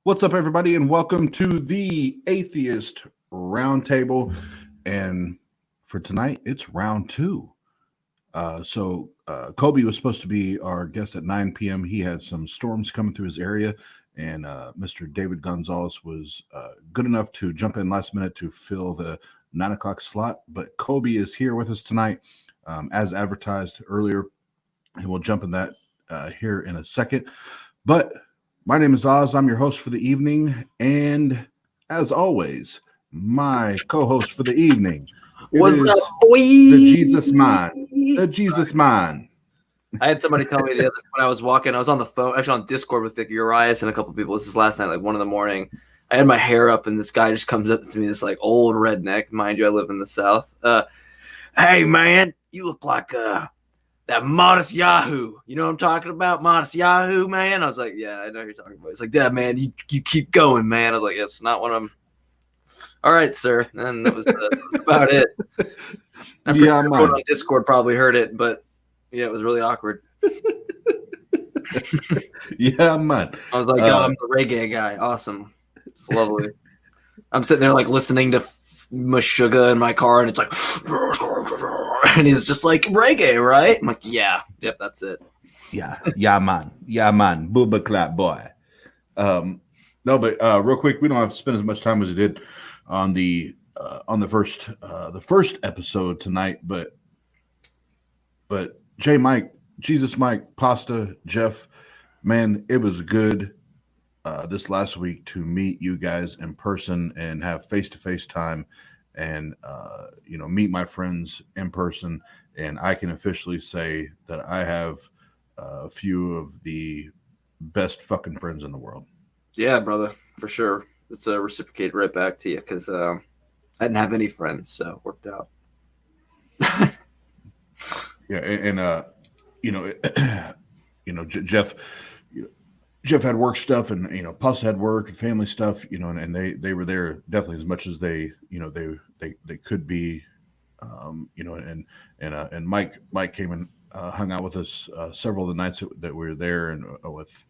What's up, everybody, and welcome to the Atheist Roundtable. And for tonight, it's round two. Coby was supposed to be our guest at 9 p.m. He had some storms coming through his area, and Mr. David Gonzalez was good enough to jump in last minute to fill the 9 o'clock slot. But Coby is here with us tonight, as advertised earlier, and we'll jump in that here in a second. But my name is Oz. I'm your host for the evening, and as always, my co-host for the evening. What's up, boy? The Jesus Man. The Jesus Man. I had somebody tell me when I was walking, I was on the phone, actually on Discord with Urias and a couple people. This is last night, like 1 a.m. I had my hair up, and this guy just comes up to me, this like old redneck. Mind you, I live in the South. Hey, man, you look like that Modest Yahoo. You know what I'm talking about? Modest Yahoo, man. I was like, yeah, I know who you're talking about. He's like, yeah, man, you keep going, man. I was like, yes, not what I'm. All right, sir. And that was about it. I'm pretty sure everyone on Discord probably heard it, but yeah, it was really awkward. Yeah, man. I was like, I'm the reggae guy. Awesome. It's lovely. I'm sitting there like listening to Meshuggah in my car, and it's like, and he's just like, reggae, right? I'm like, yeah, yep, that's it. Yeah, man. Booba clap boy. No, but real quick, we don't have to spend as much time as we did on the first episode tonight, but J Mike, Jesus Mike, Pasta, Jeff, man, it was good this last week to meet you guys in person and have face-to-face time and meet my friends in person. And I can officially say that I have a few of the best fucking friends in the world. Yeah, brother, for sure. It's reciprocated right back to you because I didn't have any friends, so it worked out. Yeah, Jeff had work stuff, and Pasta had work and family stuff, and they were there definitely as much as they could be, and Mike came and hung out with us several of the nights that we were there, and with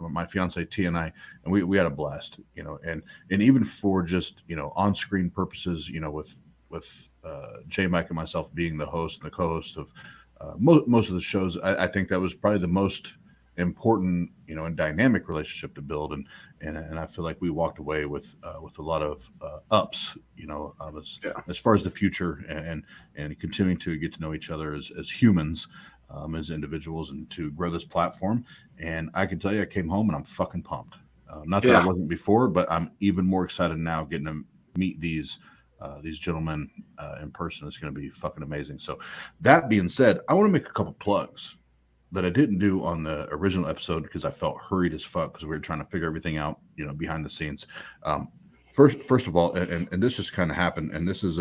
my fiance T and I, and we had a blast, and even for just on-screen purposes, with J Mike and myself being the host and the co-host of most of the shows, I think that was probably the most important and dynamic relationship to build, and I feel like we walked away with a lot of ups as far as the future and continuing to get to know each other as humans, as individuals, and to grow this platform. And I can tell you, I came home and I'm fucking pumped. Not that I wasn't before, but I'm even more excited now getting to meet these gentlemen in person. Is going to be fucking amazing. So that being said, I want to make a couple plugs that I didn't do on the original episode because I felt hurried as fuck because we were trying to figure everything out, behind the scenes. First of all, and this just kind of happened, and this is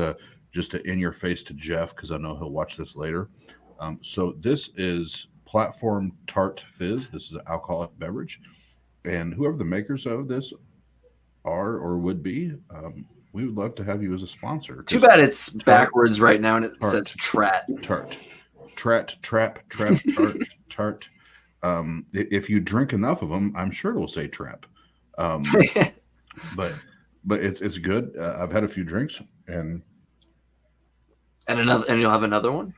just in your face to Jeff because I know he'll watch this later. So this is Platform TART Fizz. This is an alcoholic beverage, and whoever the makers of this are or would be, we would love to have you as a sponsor. Too bad it's backwards right now and it says TRAT. Tart. If you drink enough of them, I'm sure it will say trap. But it's good. I've had a few drinks and you'll have another one.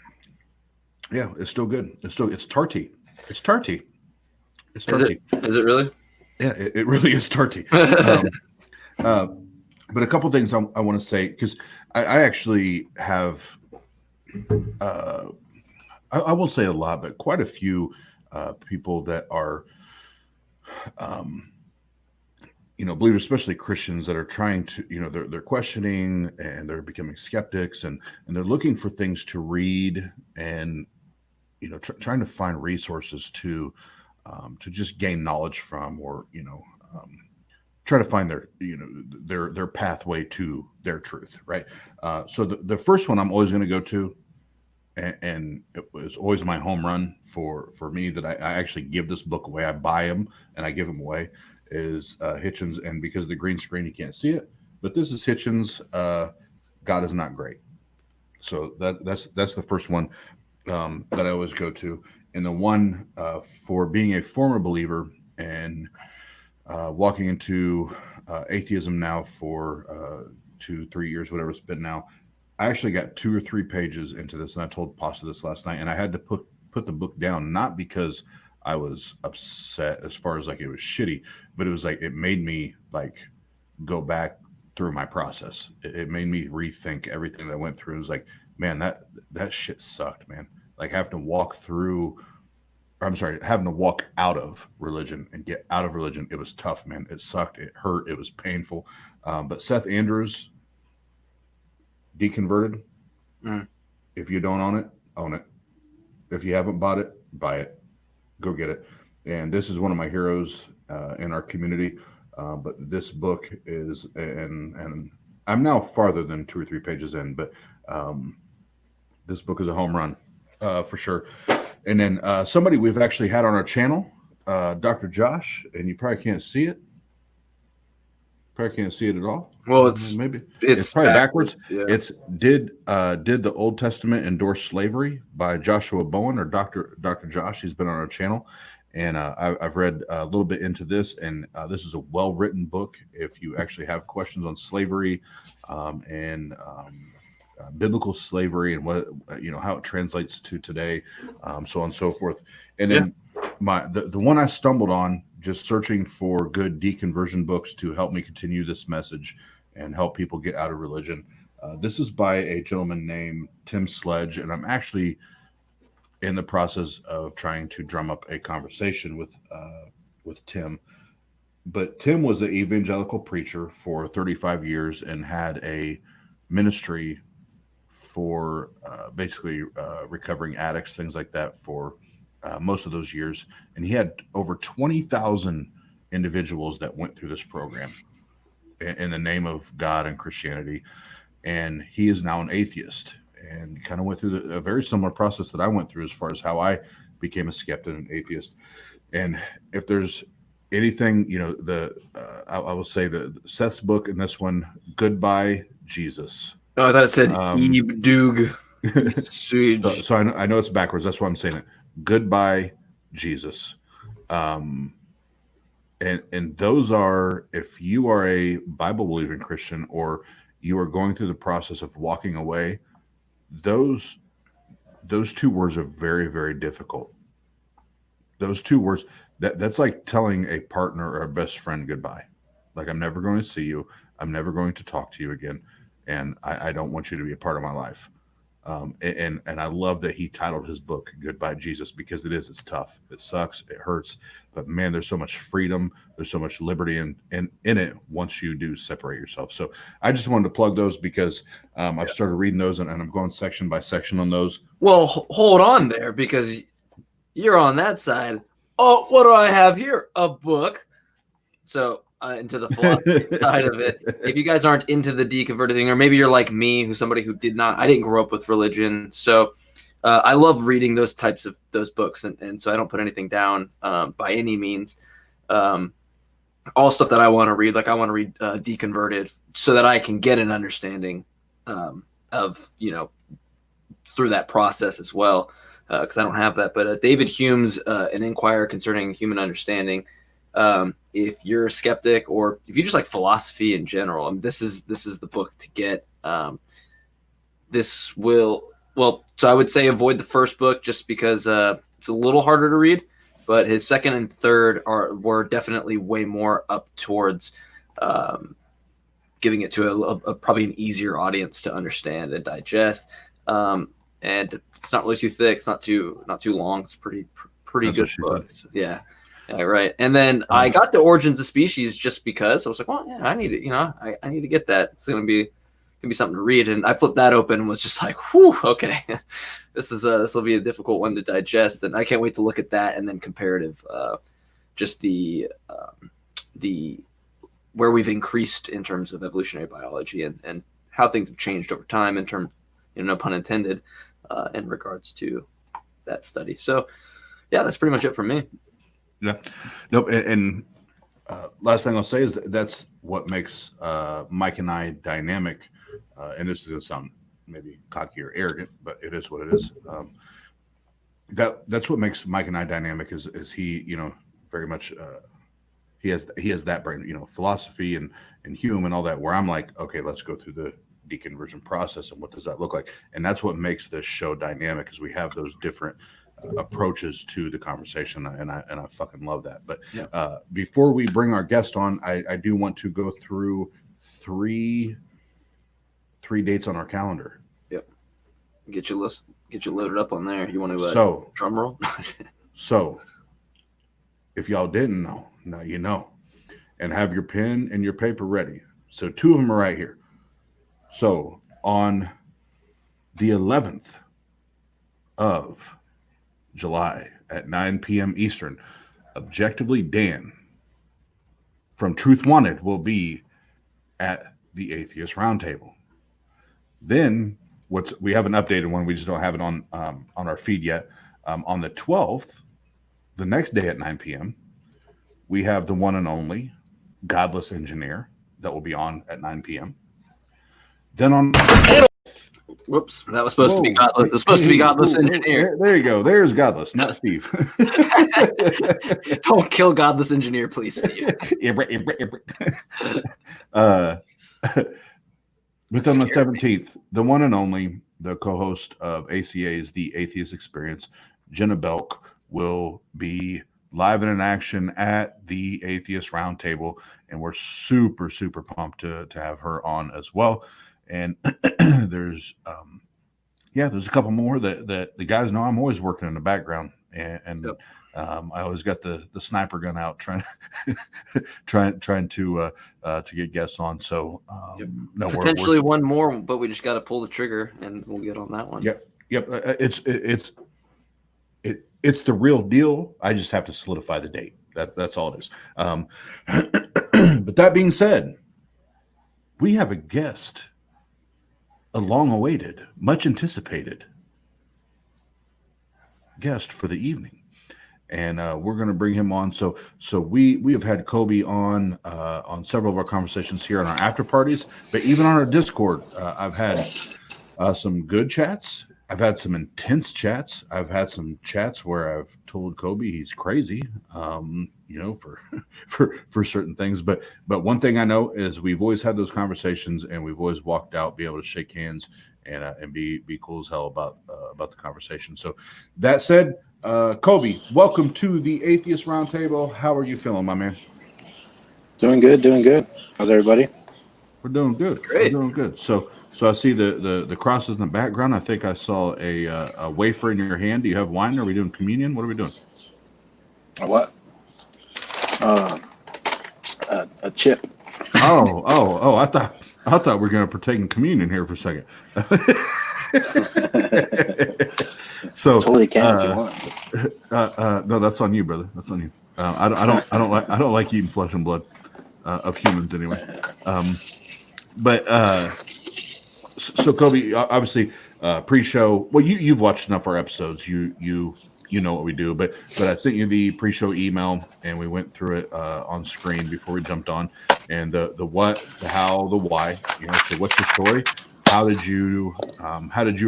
Yeah, it's still good. It's tarty. It's tarty. It's tarty. Is it really? Yeah, it really is tarty. But a couple things I want to say, because I actually have. I won't say a lot, but quite a few people that are, believers, especially Christians, that are trying to, they're questioning and they're becoming skeptics, and they're looking for things to read and, trying to find resources to just gain knowledge from, or, try to find their pathway to their truth, right? So the first one I'm always going to go to, and it was always my home run for me, that I actually give this book away. I buy them and I give them away, is Hitchens. And because of the green screen, you can't see it, but this is Hitchens. God is Not Great. So that's the first one that I always go to. And the one for being a former believer and walking into atheism now for 2-3 years, whatever it's been now. I actually got 2 or 3 pages into this, and I told Pasta this last night, and I had to put the book down, not because I was upset as far as like it was shitty, but it was like it made me like go back through my process. It made me rethink everything that I went through. It was like, man, that shit sucked, man. Like having to walk through, or I'm sorry, having to walk out of religion and get out of religion. It was tough, man. It sucked. It hurt. It was painful. But Seth Andrews, deconverted. Mm. If you don't own it. If you haven't bought it, buy it. Go get it. And this is one of my heroes in our community. But this book is, and I'm now farther than 2 or 3 pages in, but this book is a home run for sure. And then somebody we've actually had on our channel, Dr. Josh, and you probably can't see it. Probably can't see it at all. Well, it's probably backwards. Yeah. It's did the Old Testament endorse slavery by Joshua Bowen, or Dr. Josh. He's been on our channel, and I've read a little bit into this, and this is a well-written book. If you actually have questions on slavery and biblical slavery and what how it translates to today, so on and so forth. And then the one I stumbled on just searching for good deconversion books to help me continue this message and help people get out of religion. This is by a gentleman named Tim Sledge, and I'm actually in the process of trying to drum up a conversation with Tim. But Tim was an evangelical preacher for 35 years and had a ministry for basically recovering addicts, things like that, for most of those years. And he had over 20,000 individuals that went through this program in the name of God and Christianity. And he is now an atheist and kind of went through a very similar process that I went through as far as how I became a skeptic and atheist. And if there's anything, I will say that Seth's book and this one, Goodbye, Jesus. Oh, I thought it said Ebe Doog. So I know it's backwards. That's why I'm saying it. Goodbye, Jesus. And those are, if you are a Bible believing Christian or you are going through the process of walking away, those 2 words are very, very difficult. Those 2 words, that's like telling a partner or a best friend goodbye. Like, I'm never going to see you. I'm never going to talk to you again. And I don't want you to be a part of my life. And I love that he titled his book Goodbye, Jesus, because it's tough. It sucks. It hurts. But man, there's so much freedom. There's so much liberty in it once you do separate yourself. So I just wanted to plug those because I've started reading those and I'm going section by section on those. Well, hold on there, because you're on that side. Oh, what do I have here? A book. So into the philosophy side of it. If you guys aren't into the deconverted thing, or maybe you're like me, who's somebody who I didn't grow up with religion. So I love reading those types of those books. And so I don't put anything down by any means. All stuff that I want to read, like I want to read Deconverted so that I can get an understanding of, through that process as well. Because I don't have that. But David Hume's An Inquiry Concerning Human Understanding. If you're a skeptic or if you just like philosophy in general, this is the book to get. So I would say avoid the first book just because it's a little harder to read, but his second and third were definitely way more up towards giving it to a probably an easier audience to understand and digest. And it's not really too thick. It's not too long. It's pretty good book. So, yeah. Yeah, right. And then I got the Origins of Species just because I was like, well, yeah, I need it. I need to get that. It's gonna be something to read. And I flipped that open and was just like, whew, okay, this will be a difficult one to digest. And I can't wait to look at that and then comparative, just the where we've increased in terms of evolutionary biology and how things have changed over time in terms, no pun intended, in regards to that study. So, yeah, that's pretty much it for me. Yeah, nope. And last thing I'll say is that's what makes Mike and I dynamic. And this is going to sound maybe cocky or arrogant, but it is what it is. That's what makes Mike and I dynamic. Is he, very much he has that brain, philosophy and Hume and all that. Where I'm like, okay, let's go through the deconversion process and what does that look like? And that's what makes this show dynamic, is we have those different approaches to the conversation, and I fucking love that. But before we bring our guest on, I do want to go through three dates on our calendar. Yep. Get you loaded up on there. You want to drum roll? So if y'all didn't know, now you know, and have your pen and your paper ready. So 2 of them are right here. So on the 11th of July at 9 p.m. Eastern, Objectively Dan from Truth Wanted will be at the Atheist Roundtable. Then we have an updated one. We just don't have it on our feed yet. On the 12th, the next day at 9 p.m., we have the one and only Godless Engineer that will be on at 9 p.m. Then on whoops, that was supposed to be Godless. It was supposed to be Godless Engineer. There you go. There's Godless, not Steve. Don't kill Godless Engineer, please, Steve. But on the 17th, the one and only, the co-host of ACA's The Atheist Experience, Jenna Belk, will be live and in action at the Atheist Roundtable, and we're super, super pumped to have her on as well. And there's a couple more that the guys know I'm always working in the background, and yep. I always got the sniper gun out trying to get guests on. So no, potentially one more, but we just got to pull the trigger and we'll get on that one. Yep. It's the real deal. I just have to solidify the date. That's all it is. But that being said, we have a guest, a long-awaited, much anticipated guest for the evening. And we're going to bring him on. So we have had Coby on several of our conversations here on our after parties, but even on our Discord, I've had some good chats. I've had some intense chats. I've had some chats where I've told Coby he's crazy, for certain things. But one thing I know is we've always had those conversations, and we've always walked out, be able to shake hands and be cool as hell about the conversation. So that said, Coby, welcome to the Atheist Roundtable. How are you feeling, my man? Doing good. How's everybody? We're doing good. Great. We're doing good. So I see the crosses in the background. I think I saw a wafer in your hand. Do you have wine? Are we doing communion? What are we doing? A what? A chip. Oh! I thought we were going to partake in communion here for a second. So totally can if you want. No, that's on you, brother. That's on you. I don't like eating flesh and blood of humans anyway. But so Coby, obviously, pre-show. Well, you've watched enough of our episodes. You know what we do. But I sent you the pre-show email, and we went through it on screen before we jumped on. And the what, the how, the why. So what's your story? How did you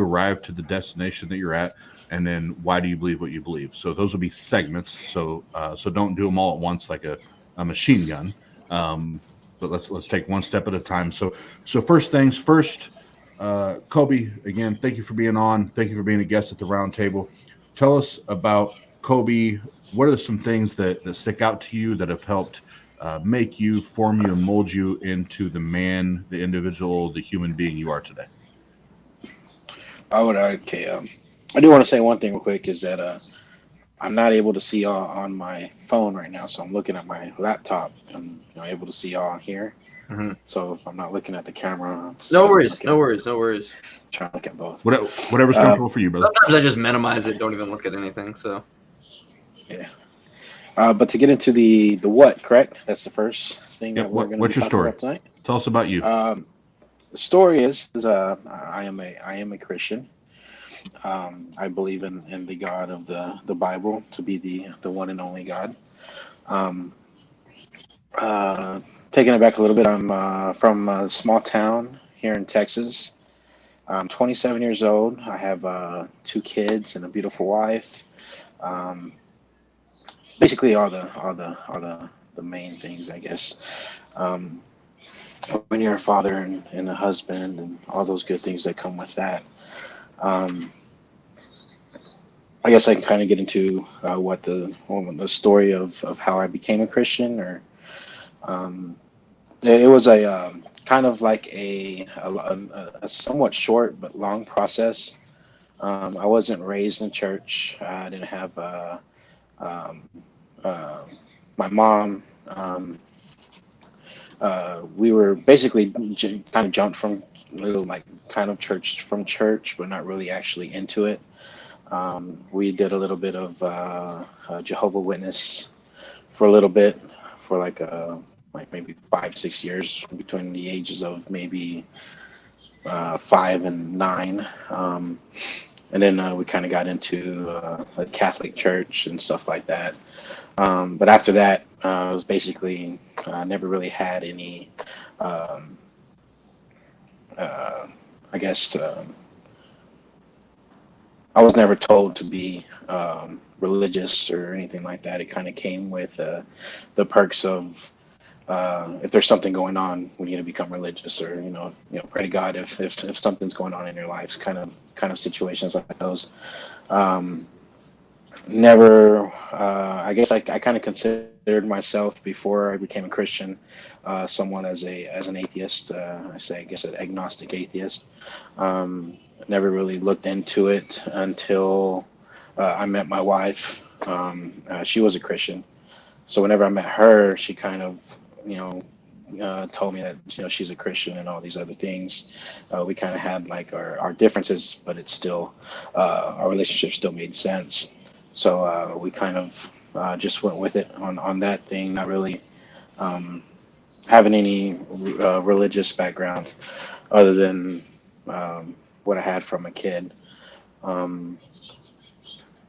arrive to the destination that you're at? And then why do you believe what you believe? So those will be segments. So don't do them all at once like a machine gun. But let's take one step at a time. So first things first, Coby, again, thank you for being on. Thank you for being a guest at the round table. Tell us about Coby. What are some things that stick out to you that have helped make you, form you, and mold you into the man, the individual, the human being you are today? I do want to say one thing real quick is that I'm not able to see y'all on my phone right now, so I'm looking at my laptop. I'm able to see y'all on here. Mm-hmm. So if I'm not looking at the camera, no worries. Trying to look at both. Whatever's comfortable for you, brother. Sometimes I just minimize it, don't even look at anything. So yeah. But to get into the what, correct? That's the first thing that we're going to what's your story tonight. Tell us about you. The story is I am a Christian. I believe in the God of the Bible to be the one and only God. Taking it back a little bit, I'm from a small town here in Texas. I'm 27 years old. I have 2 kids and a beautiful wife. Basically all the the main things, I guess. Um, when you're a father and a husband and all those good things that come with that. Um, I guess I can kind of get into what the story of how I became a Christian, or um, it was a kind of like a somewhat short but long process. I wasn't raised in church. I didn't have um, uh, my mom. We were basically kind of jumped from like kind of church from church, but not really actually into it. We did a little bit of Jehovah Witness for a little bit, for like maybe 5 6 years, between the ages of maybe 5 and 9. And then we kind of got into the Catholic Church and stuff like that. But after that, it was basically never really had any, um, uh, I guess, I was never told to be religious or anything like that. It kind of came with the perks of if there's something going on, we need to become religious, or pray to God if something's going on in your lives, kind of situations like those. Um, Never. I guess I kind of considered myself before I became a Christian, someone as an atheist. I guess an agnostic atheist. Never really looked into it until I met my wife. She was a Christian, so whenever I met her, she kind of told me that she's a Christian and all these other things. We kind of had like our differences, but it's still our relationship still made sense. So we kind of just went with it on that thing, not really um, having any religious background other than what I had from a kid. Um,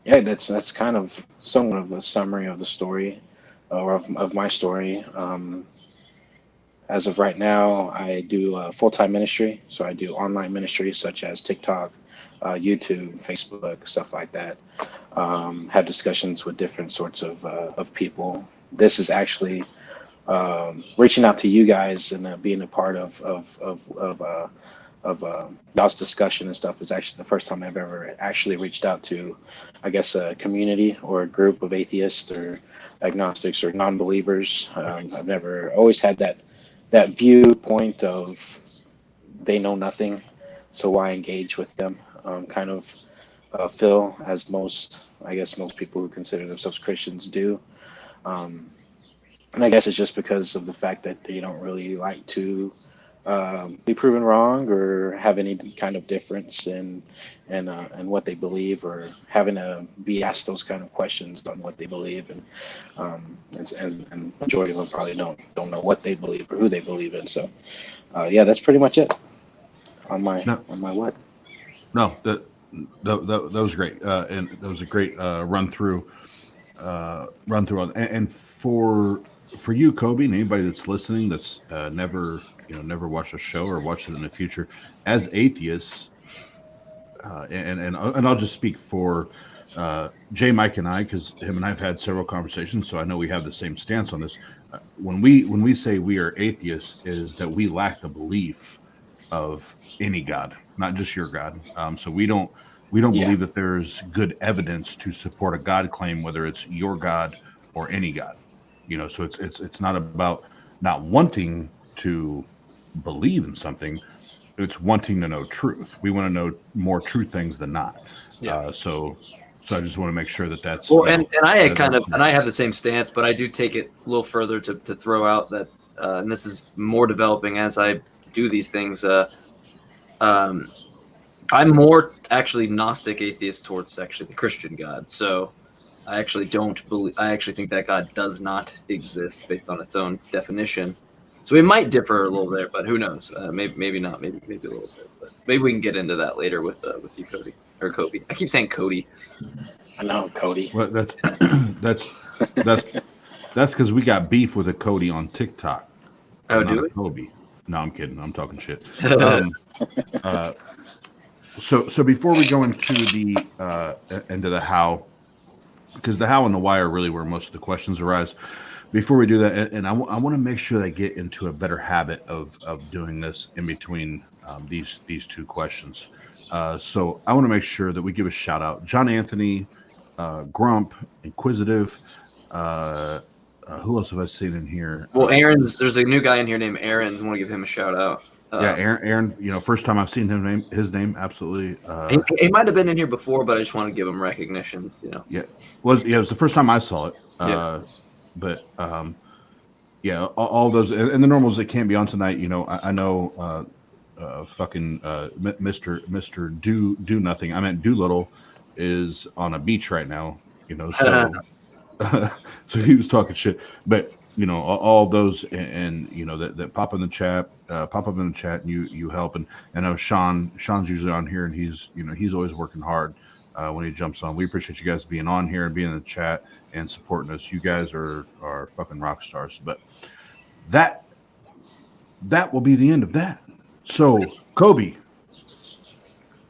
yeah, that's kind of somewhat of a summary of the story, or of my story. As of right now, I do full-time ministry. So I do online ministry such as TikTok, YouTube, Facebook, stuff like that. Have discussions with different sorts of people. This is actually reaching out to you guys and being a part of y'all's discussion and stuff is actually the first time I've ever actually reached out to, I guess, a community or a group of atheists or agnostics or non-believers. I've never always had that viewpoint of they know nothing, so why engage with them? Kind of feel as most people who consider themselves Christians do. Um, and I guess it's just because of the fact that they don't really like to be proven wrong or have any kind of difference in what they believe, or having to be asked those kind of questions on what they believe, and majority of them probably don't know what they believe or who they believe in. So yeah, that's pretty much it on my No, on my what. no, that was great, and that was a great run through. And for you, Coby, and anybody that's listening that's never watched a show or watched it in the future, as atheists, and I'll just speak for J. Mike and I, because him and I have had several conversations, so I know we have the same stance on this. When we say we are atheists, is that we lack the belief of any God, not just your God. So we don't Yeah, believe that there's good evidence to support a God claim, whether it's your God or any God. So it's not about not wanting to believe in something. It's wanting to know truth. We want to know more true things than not. Yeah. So I just want to make sure that that's Well, and I had that's and I have the same stance, but I do take it a little further to throw out that, and this is more developing as I do these things. Um, I'm more actually Gnostic atheist towards actually the Christian God. So I actually don't believe. I actually think that God does not exist based on its own definition. So we might differ a little there, but who knows? Maybe not. Maybe a little bit. But maybe we can get into that later with you, Cody, or Coby. I keep saying Cody. I know, Cody. well, that's that's that's because we got beef with a Cody on TikTok, Oh, not do a we? Coby. No, I'm kidding. I'm talking shit. Uh, so before we go into the how, because the how and the why are really where most of the questions arise. before we do that, and I want to make sure that I get into a better habit of doing this in between these two questions. So I want to make sure that we give a shout out. John Anthony, Grump, Inquisitive. Uh, who else have I seen in here? Well, Aaron's. There's a new guy in here named Aaron. I want to give him a shout out. Yeah, Aaron. You know, first time I've seen his name, absolutely. He might have been in here before, but I just want to give him recognition. You know. Yeah, it was the first time I saw it. Yeah. But yeah, all those and the normals that can't be on tonight. You know, I know fucking Mister Do Nothing. I meant Doolittle is on a beach right now. You know, so so he was talking shit. But you know, all those and you know that pop in the chat, pop up in the chat, and you help. And I know Sean's usually on here, and he's always working hard. When he jumps on, we appreciate you guys being on here and being in the chat and supporting us. You guys are fucking rock stars. But that will be the end of that. So, Coby,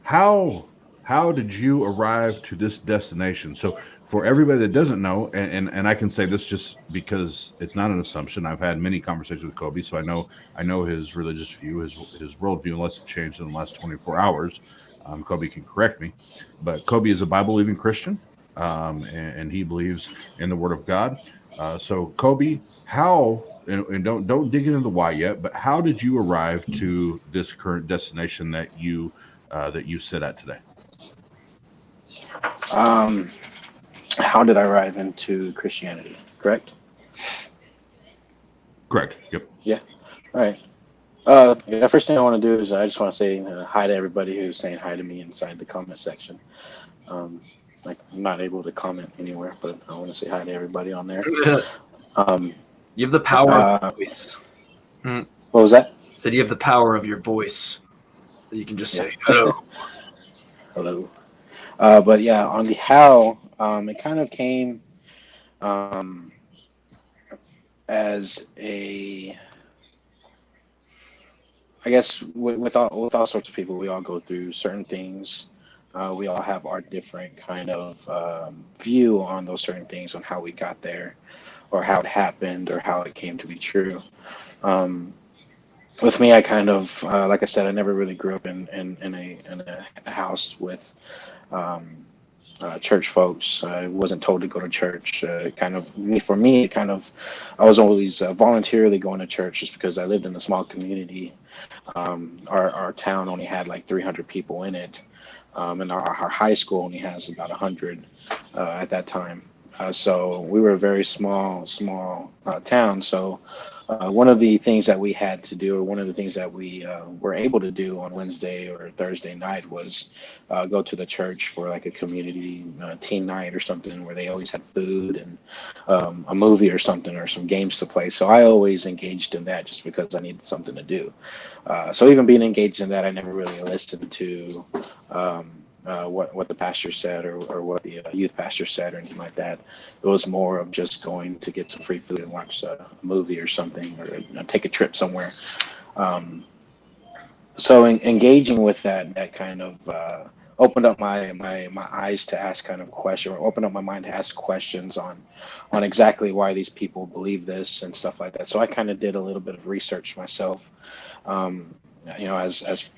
how did you arrive to this destination? So, for everybody that doesn't know, and I can say this just because it's not an assumption. I've had many conversations with Coby, so I know his religious view, his worldview, unless it changed in the last 24 hours. Coby can correct me, but Coby is a Bible-believing Christian, and he believes in the Word of God. So, Coby, how and don't dig into the why yet, but how did you arrive to this current destination that you sit at today? How did I arrive into Christianity? Correct. Correct. Yep. Yeah. All right. The first thing I want to do is I just want to say hi to everybody who's saying hi to me inside the comment section. Like I'm not able to comment anywhere, but I want to say hi to everybody on there. You have the power of your voice. What was that? Said you have the power of your voice. That you can just say hello. Hello. But yeah, on the how, it kind of came as a, I guess with all sorts of people, we all go through certain things. We all have our different kind of view on those certain things, on how we got there, or how it happened, or how it came to be true. With me, I kind of, like I said, I never really grew up in a house with church folks. I wasn't told to go to church. For me, I was always voluntarily going to church just because I lived in a small community. Our town only had like 300 people in it, and our high school only has about 100 at that time. So we were a very small town. So one of the things that we had to do, or one of the things that we were able to do on Wednesday or Thursday night, was go to the church for like a community teen night or something, where they always had food and a movie or something, or some games to play. So I always engaged in that just because I needed something to do. So even being engaged in that, I never really listened to what the pastor said, or what the youth pastor said, or anything like that. It was more of just going to get some free food and watch a movie or something, or take a trip somewhere. So engaging with that kind of opened up my eyes to ask kind of questions, or opened up my mind to ask questions on exactly why these people believe this and stuff like that. So I kind of did a little bit of research myself, as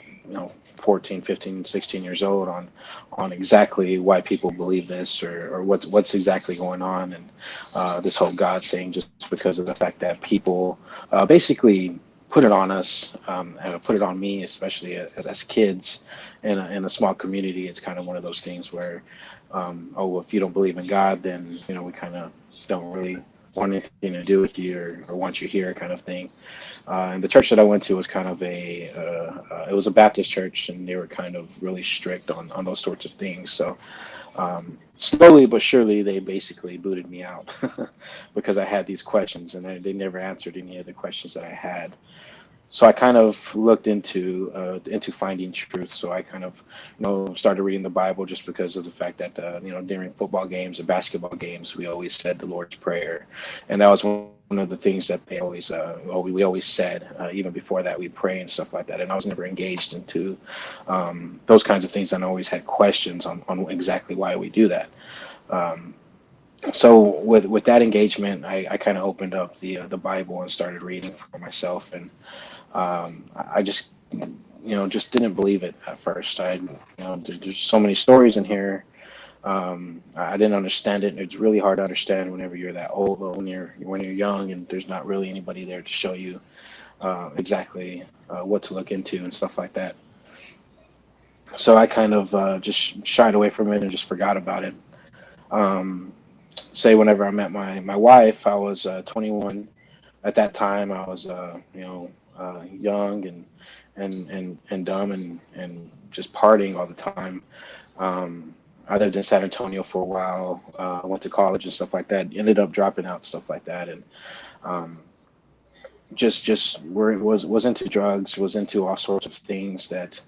14, 15, 16 years old, on exactly why people believe this, or what's exactly going on, and this whole God thing, just because of the fact that people basically put it on us, put it on me, especially as kids in a small community. It's kind of one of those things where, if you don't believe in God, then we kind of don't really want anything to do with you, or want you here, kind of thing. And the church that I went to was kind of it was a Baptist church, and they were kind of really strict on those sorts of things. So slowly but surely, they basically booted me out because I had these questions, and they never answered any of the questions that I had. So I kind of looked into finding truth. So I kind of started reading the Bible, just because of the fact that during football games and basketball games, we always said the Lord's Prayer, and that was one of the things that they always we always said. Even before that, we pray and stuff like that. And I was never engaged into those kinds of things, and I always had questions on exactly why we do that. So with that engagement, I kind of opened up the Bible and started reading for myself, and I just just didn't believe it at first. There's so many stories in here. I didn't understand it. It's really hard to understand whenever you're that old, or when you're young, and there's not really anybody there to show you exactly what to look into and stuff like that. So I kind of just shied away from it and just forgot about it. Um, Say whenever I met my wife, I was 21. At that time, I was young and dumb and just partying all the time. Um, I lived in San Antonio for a while. Went to college and stuff like that. Ended up dropping out, stuff like that, and um, just where it was into drugs, was into all sorts of things that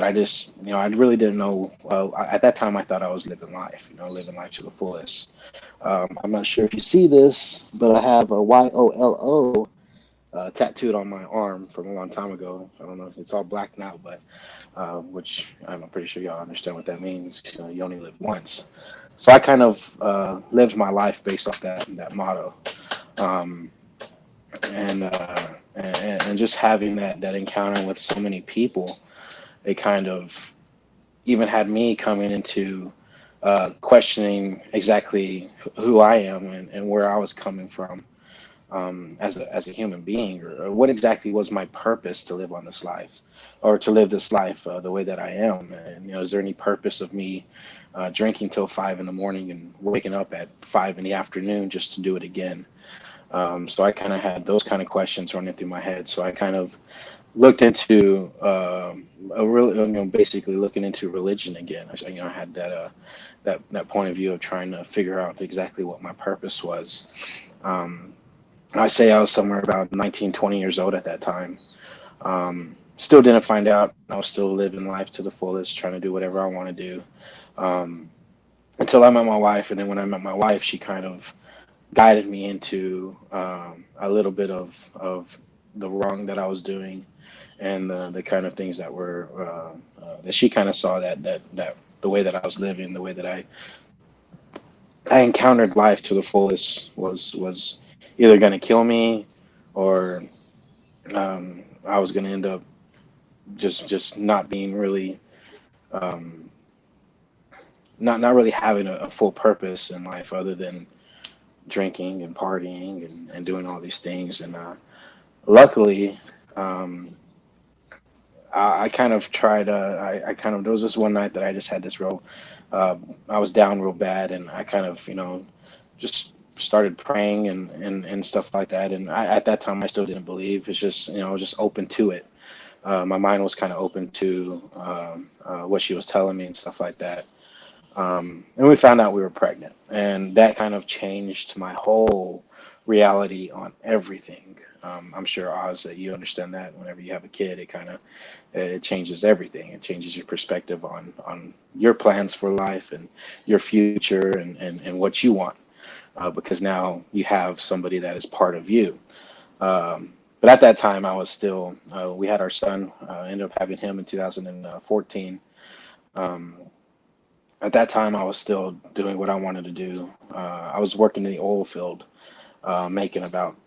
I just I really didn't know. Well, at that time, I thought I was living life, living life to the fullest. I'm not sure if you see this, but I have a YOLO tattooed on my arm from a long time ago. I don't know if it's all black now, but which I'm pretty sure y'all understand what that means. You only live once. So I kind of lived my life based off that motto. Um, and just having that encounter with so many people, it kind of even had me coming into questioning exactly who I am and where I was coming from as a human being, or what exactly was my purpose to live on this life, or to live this life the way that I am. And is there any purpose of me drinking till 5 in the morning and waking up at 5 in the afternoon just to do it again? So I kind of had those kind of questions running through my head. So I kind of looked into a real, basically looking into religion again. I had that point of view of trying to figure out exactly what my purpose was. Um, I say I was somewhere about 19, 20 years old at that time. Still didn't find out. I was still living life to the fullest, trying to do whatever I want to do. Um, until I met my wife, and then when I met my wife, she kind of guided me into a little bit of the wrong that I was doing, and the kind of things that were that she kind of saw that the way that I was living, the way that I encountered life to the fullest was either going to kill me, or I was going to end up just not being really um, not really having a full purpose in life other than drinking and partying and doing all these things. And luckily, um, I kind of tried. I kind of there was this one night that I just had this real. I was down real bad, and I kind of just started praying and stuff like that. And at that time, I still didn't believe. It's just I was just open to it. My mind was kind of open to what she was telling me and stuff like that. And we found out we were pregnant, and that kind of changed my whole reality on everything. I'm sure Oz that you understand that whenever you have a kid, it changes everything. It changes your perspective on your plans for life and your future and what you want, because now you have somebody that is part of you. But at that time, I was still. We had our son. Ended up having him in 2014. Um, at that time, I was still doing what I wanted to do. I was working in the oil field, making about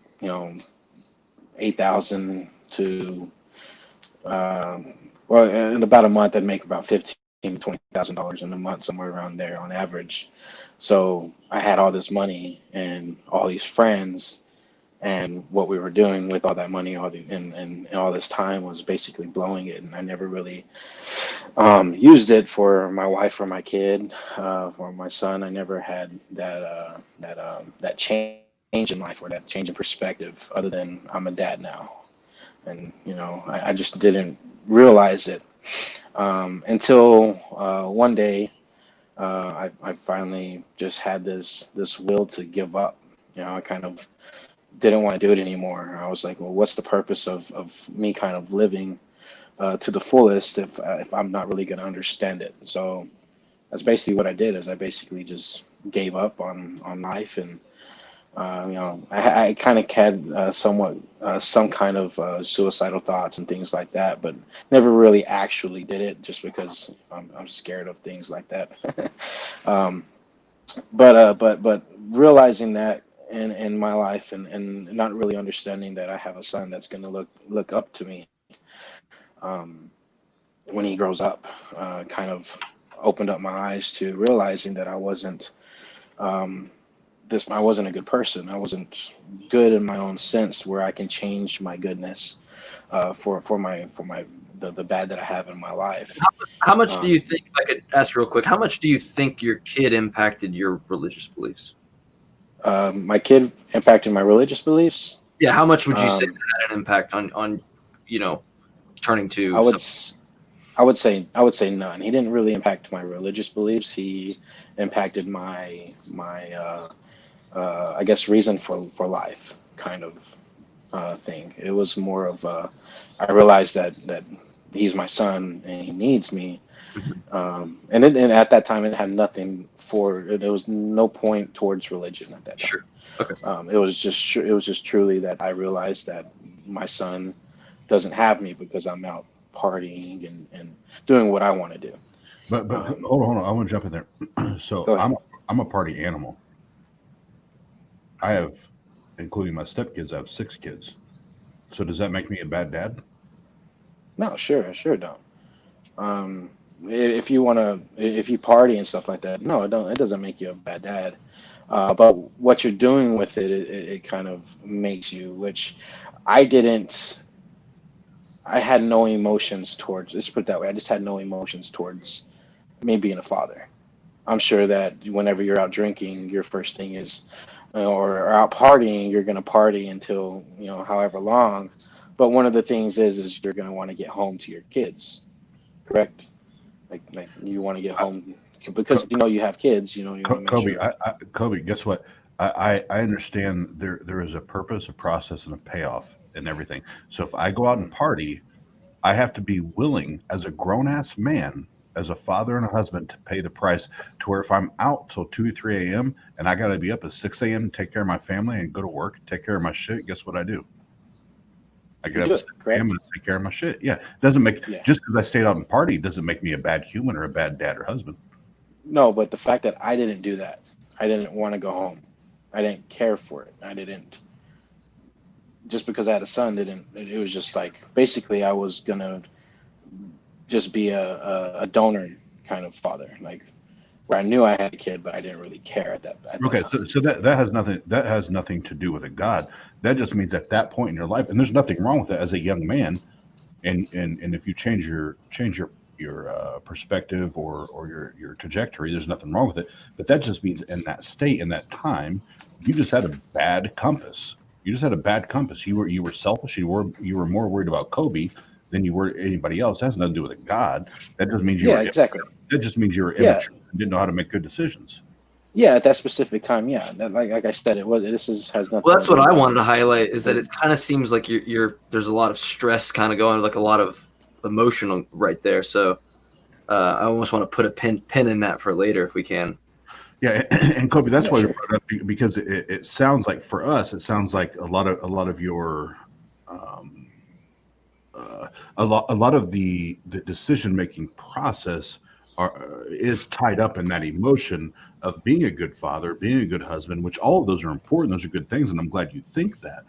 8,000 to well, in about a month, I'd make about 15 to 20,000 dollars in a month, somewhere around there on average. So I had all this money and all these friends, and what we were doing with all that money, and all this time was basically blowing it, and I never really used it for my wife or my kid, or my son. I never had that change in life or that change in perspective, other than I'm a dad now, and I just didn't realize it until one day I finally just had this will to give up. I kind of didn't want to do it anymore. I was like, well, what's the purpose of me kind of living to the fullest if I'm not really going to understand it? So that's basically what I did. Is I basically just gave up on life, and I kind of had somewhat some kind of suicidal thoughts and things like that, but never really actually did it, just because I'm scared of things like that. um, but realizing that in my life, and not really understanding that I have a son that's going to look up to me um, when he grows up, kind of opened up my eyes to realizing that um, I wasn't a good person. I wasn't good in my own sense where I can change my goodness for my the bad that I have in my life. How much do you Um, think, if I could ask real quick, how much do you think your kid impacted your religious beliefs? my kid impacted my religious beliefs. Yeah, how much would you say Um, that had an impact on you know, turning I to would something? s- I would say none. He didn't really impact my religious beliefs. He impacted my I guess reason for life kind of thing. It was more of I realized that he's my son and he needs me. Mhm. And at that time it had nothing for it. There was no point towards religion at that time. Sure. Okay. It was just truly that I realized that my son doesn't have me because I'm out partying and doing what I want to do. But Um, hold on, I want to jump in there. So Go ahead. I'm a party animal. I have, including my stepkids, I have 6 kids. So does that make me a bad dad? No, sure don't. Um, if you if you party and stuff like that, no, it don't. It doesn't make you a bad dad. But what you're doing with it kind of makes you, which I didn't. I had no emotions towards. Let's put it that way. I just had no emotions towards me being a father. I'm sure that whenever you're out drinking, your first thing is, or out partying, you're gonna party until however long. But one of the things is you're gonna want to get home to your kids, correct? Like you want to get I, home because you have kids. You want to make Kobe, sure. Kobe, guess what? I understand there is a purpose, a process, and a payoff in everything. So if I go out and Mhm. party, I have to be willing, as a grown ass man, as a father and a husband, to pay the price. To where if I'm out till 2, 3 a.m. and I got to be up at 6 a.m. to take care of my family and go to work, take care of my shit, guess what I do? I You get up do at it, 6 a.m. correct? and take care of my shit. Yeah, doesn't make Yeah. just because I stayed out and party doesn't make me a bad human or a bad dad or husband. No, but the fact that I didn't do that, I didn't want to go home. I didn't care for it. I didn't just because I had a son. Didn't it was just like basically I was gonna just be a donor kind of father, like where I knew I had a kid, but I didn't really care at that Okay, time. so that has nothing to do with a God. That just means at that point in your life, and there's nothing wrong with that as a young man. And if you change your perspective or your trajectory, there's nothing wrong with it. But that just means in that state, in that time, you just had a bad compass. You just had a bad compass. You were selfish. You were more worried about Kobe than you were anybody else. It has nothing to do with a God. That just means you Yeah, were exactly. that just means you were Yeah, immature and didn't know how to make good decisions. yeah. At that specific time, yeah. Like I said, it was. This is has Well, nothing to that's what do I with. wanted to highlight is that it kind of seems like you're there's a lot of stress kind of going, like a lot of emotional right there. So I almost want to put a pin in that for later if we can. Yeah, and Kobe, that's Yeah, why we sure. brought it up because it sounds like for us, it sounds like a lot of your um, a lot of the decision making process is tied up in that emotion of being a good father, being a good husband, which all of those are important. Those are good things, and I'm glad you think that.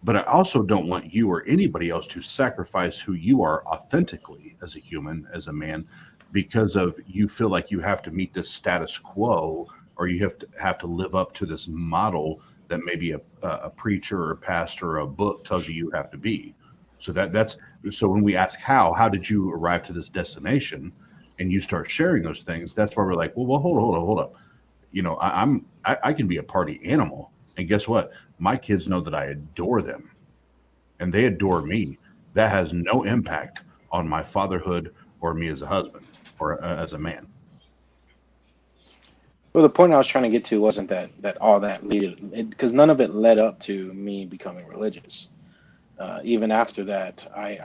But I also don't want you or anybody else to sacrifice who you are authentically as a human, as a man, because of you feel like you have to meet this status quo or you have to live up to this model that maybe a preacher or a pastor or a book tells you have to be. So that's so when we ask how did you arrive to this destination, and you start sharing those things, that's why we're like, well, hold up. I can be a party animal, and guess what? My kids know that I adore them, and they adore me. That has no impact on my fatherhood or me as a husband or as a man. Well, the point I was trying to get to wasn't that all that leaded because none of it led up to me becoming religious. Even after that, I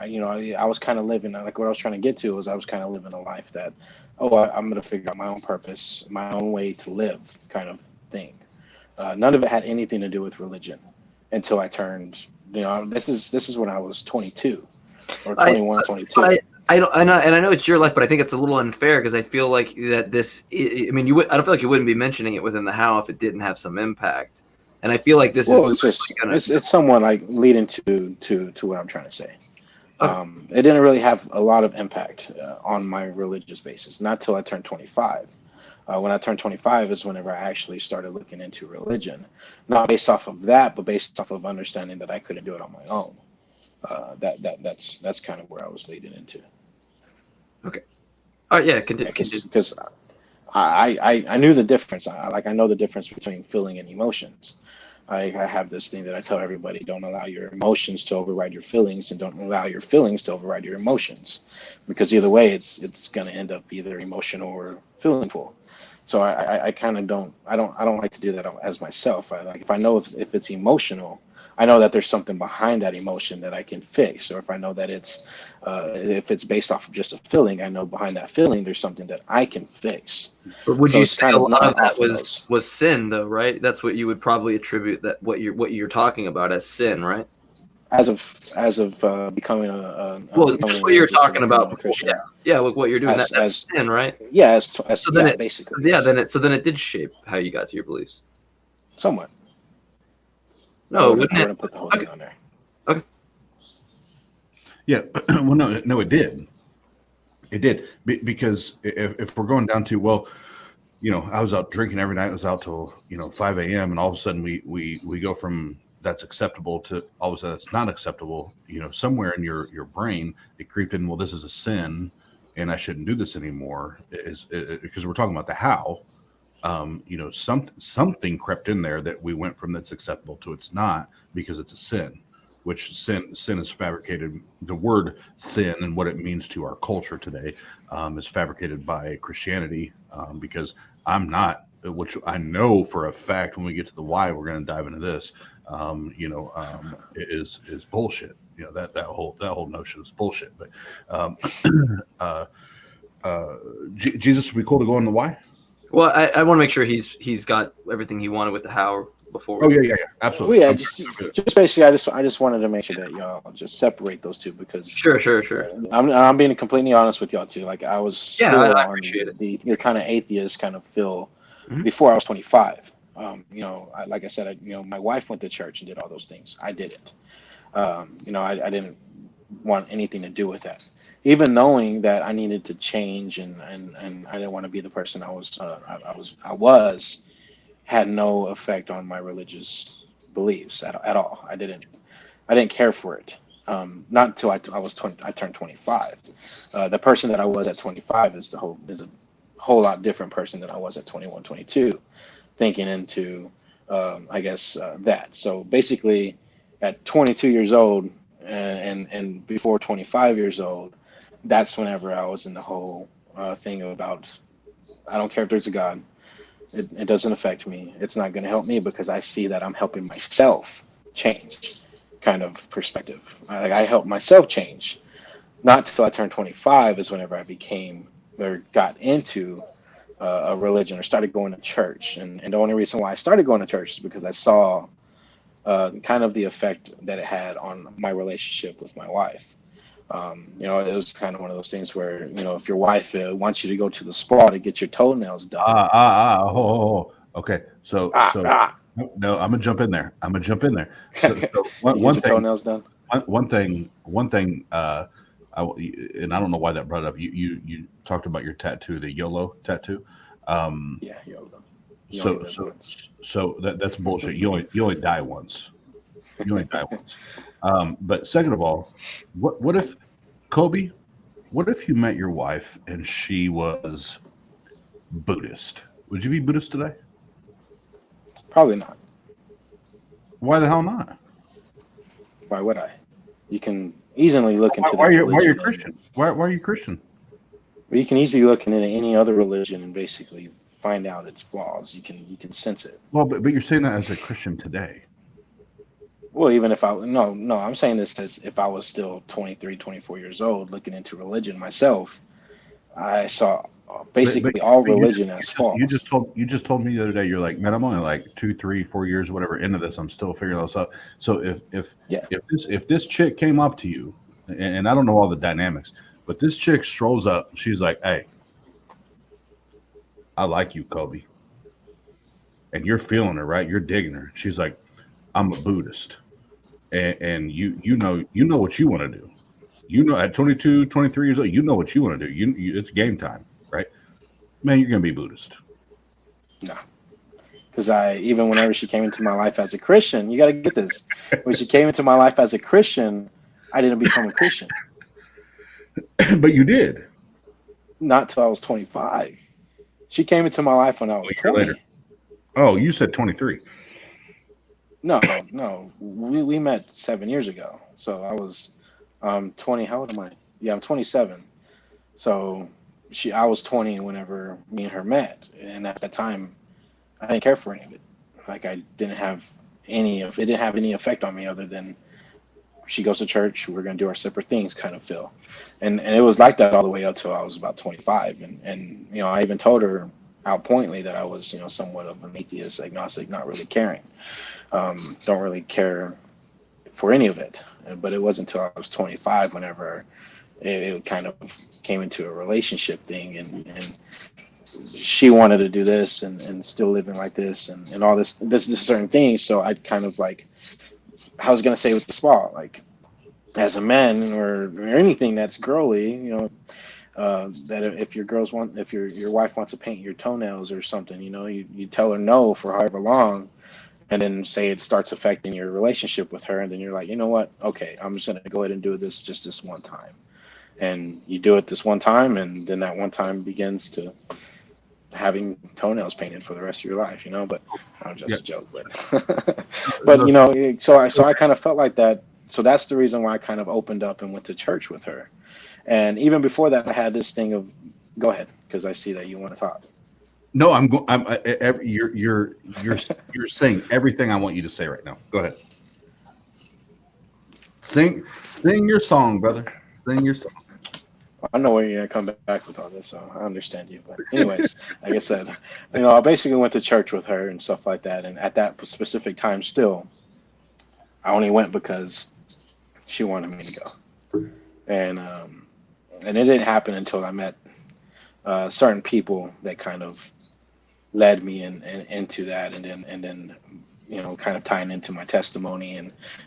was kind of living like what I was trying to get to was I was kind of living a life that, I'm going to figure out my own purpose, my own way to live, kind of thing. None of it had anything to do with religion until I turned. This is when I was 22 or I 21, but 22. I don't, and I know it's your life, but I think it's a little unfair because I feel like that this. I mean, I don't feel like you wouldn't be mentioning it within the how if it didn't have some impact. And I feel like this is Well, it's just gonna. it's somewhat like leading to what I'm trying to say. Okay. It didn't really have a lot of impact on my religious basis, not till I turned 25. When I turned 25 is whenever I actually started looking into religion, not based off of that, but based off of understanding that I couldn't do it on my own. That's kind of where I was leading into. Okay. All right. Yeah. Continue. Because I knew the difference. I know the difference between feeling and emotions. I have this thing that I tell everybody: don't allow your emotions to override your feelings, and don't allow your feelings to override your emotions, because either way, it's going to end up either emotional or feelingful. So I kind of don't like to do that as myself. If I know if it's emotional, I know that there's something behind that emotion that I can fix. Or if I know that if it's based off of just a feeling, I know behind that feeling there's something that I can fix. But would So you it's say kind a of lot not of that off of those. was sin, though, right? That's what you would probably attribute that what you're talking about as sin, right? As of becoming Well, becoming just what you were religious or talking becoming about a before. Christian, Yeah. Look what you're doing. as That's sin, right? yeah, So then yeah, it, basically, yeah, yes, then it did shape how you got to your beliefs. somewhat. No, I wouldn't it? wouldn't put the whole Okay. thing on there. Okay. Yeah, well, no, it did. It did because if we're going down to, well, I was out drinking every night. I was out till 5 a.m. and all of a sudden we go from that's acceptable to all of a sudden it's not acceptable. Somewhere in your brain it creeped in. Well, this is a sin, and I shouldn't do this anymore. Is because we're talking about the how. Something crept in there that we went from that's acceptable to it's not because it's a sin. Which sin is fabricated. The word sin and what it means to our culture today is fabricated by Christianity because I'm not, which I know for a fact when we get to the why, we're going to dive into this. Is bullshit. That whole notion is bullshit. But Jesus would be cool to go on the why. Well, I want to make sure he's got everything he wanted with the how before. Oh yeah, absolutely. Well, yeah, just basically, I just wanted to make sure that y'all just separate those two because Sure. I'm being completely honest with y'all too. Like I was still I on appreciate it. the kind of atheist kind of feel Mhm. before I was 25. Like I said, my wife went to church and did all those things. I didn't. I didn't want anything to do with that, even knowing that I needed to change and I didn't want to be the person I was had no effect on my religious beliefs at all. I didn't care for it. Not until I was 20. I turned 25. The person that I was at 25 is a whole lot different person than I was at 21, 22. Thinking into, I guess that. So basically, at 22 years old and before 25 years old, that's whenever I was in the whole thing about I don't care if there's a God. It doesn't affect me. It's not going to help me because I see that I'm helping myself change kind of perspective. I help myself change. Not till I turned 25 is whenever I became or got into a religion or started going to church. And the only reason why I started going to church is because I saw kind of the effect that it had on my relationship with my wife. It was kind of one of those things where, if your wife wants you to go to the spa to get your toenails done. Okay. So Ah. no, I'm gonna jump in there. So One thing, toenails done. One thing. And I don't know why that brought up. You talked about your tattoo, the YOLO tattoo. Yeah, YOLO. So that's bullshit. You only die once. But second of all, what if Coby? What if you met your wife and she was Buddhist? Would you be Buddhist today? Probably not. Why the hell not? Why would I? You can easily look into why are you religion. Christian? Why are you Christian? You can easily look into any other religion and basically find out its flaws. You can sense it. Well, but you're saying that as a Christian today. Well, even if I'm saying this as if I was still 23, 24 years old looking into religion myself, I saw basically all religion as false. You just told me the other day, you're like, man, I'm only like 2, 3, 4 years, whatever, into this. I'm still figuring this out. So if this chick came up to you, and I don't know all the dynamics, But this chick strolls up. She's like, "Hey, I like you, Coby." And you're feeling her, right? You're digging her. She's like, "I'm a Buddhist." And you know what you want to do. You know, at 22, 23 years old, you know what you want to do. It's game time, right? Man, you're going to be Buddhist. No. Because even whenever she came into my life as a Christian, you got to get this. When she came into my life as a Christian, I didn't become a Christian. But you did. Not till I was 25. She came into my life when I was 20. Later. Oh, you said 23. No. We met 7 years ago. So I was 20. How old am I? Yeah, I'm 27. So I was 20 whenever me and her met. And at that time, I didn't care for any of it. Like it didn't have any effect on me other than she goes to church, we're going to do our separate things kind of feel. And it was like that all the way up till I was about 25. And you know, I even told her out pointedly that I was, you know, somewhat of an atheist, agnostic, not really caring. Don't really care for any of it. But it wasn't until I was 25 whenever it kind of came into a relationship thing, and she wanted to do this and still living like this and all this certain things. So I kind of like, I was gonna say with the spa, like as a man or anything that's girly, you know, that if your wife wants to paint your toenails or something, you know, you tell her no for however long, and then say it starts affecting your relationship with her, and then you're like, you know what? Okay, I'm just gonna go ahead and do this one time, and you do it this one time, and then that one time begins to having toenails painted for the rest of your life, you know. But I'm just a joke, but but you know, so I kind of felt like that. So that's the reason why I kind of opened up and went to church with her. And even before that, I had this thing of, go ahead, because I see that you want to talk. No, you're saying everything I want you to say right now. Go ahead. Sing your song, brother. Sing your song. I know where you're gonna come back with all this, so I understand you. But anyways, like I said, you know, I basically went to church with her and stuff like that. And at that specific time, still, I only went because she wanted me to go. And it didn't happen until I met certain people that kind of led me into that, and then you know, kind of tying into my testimony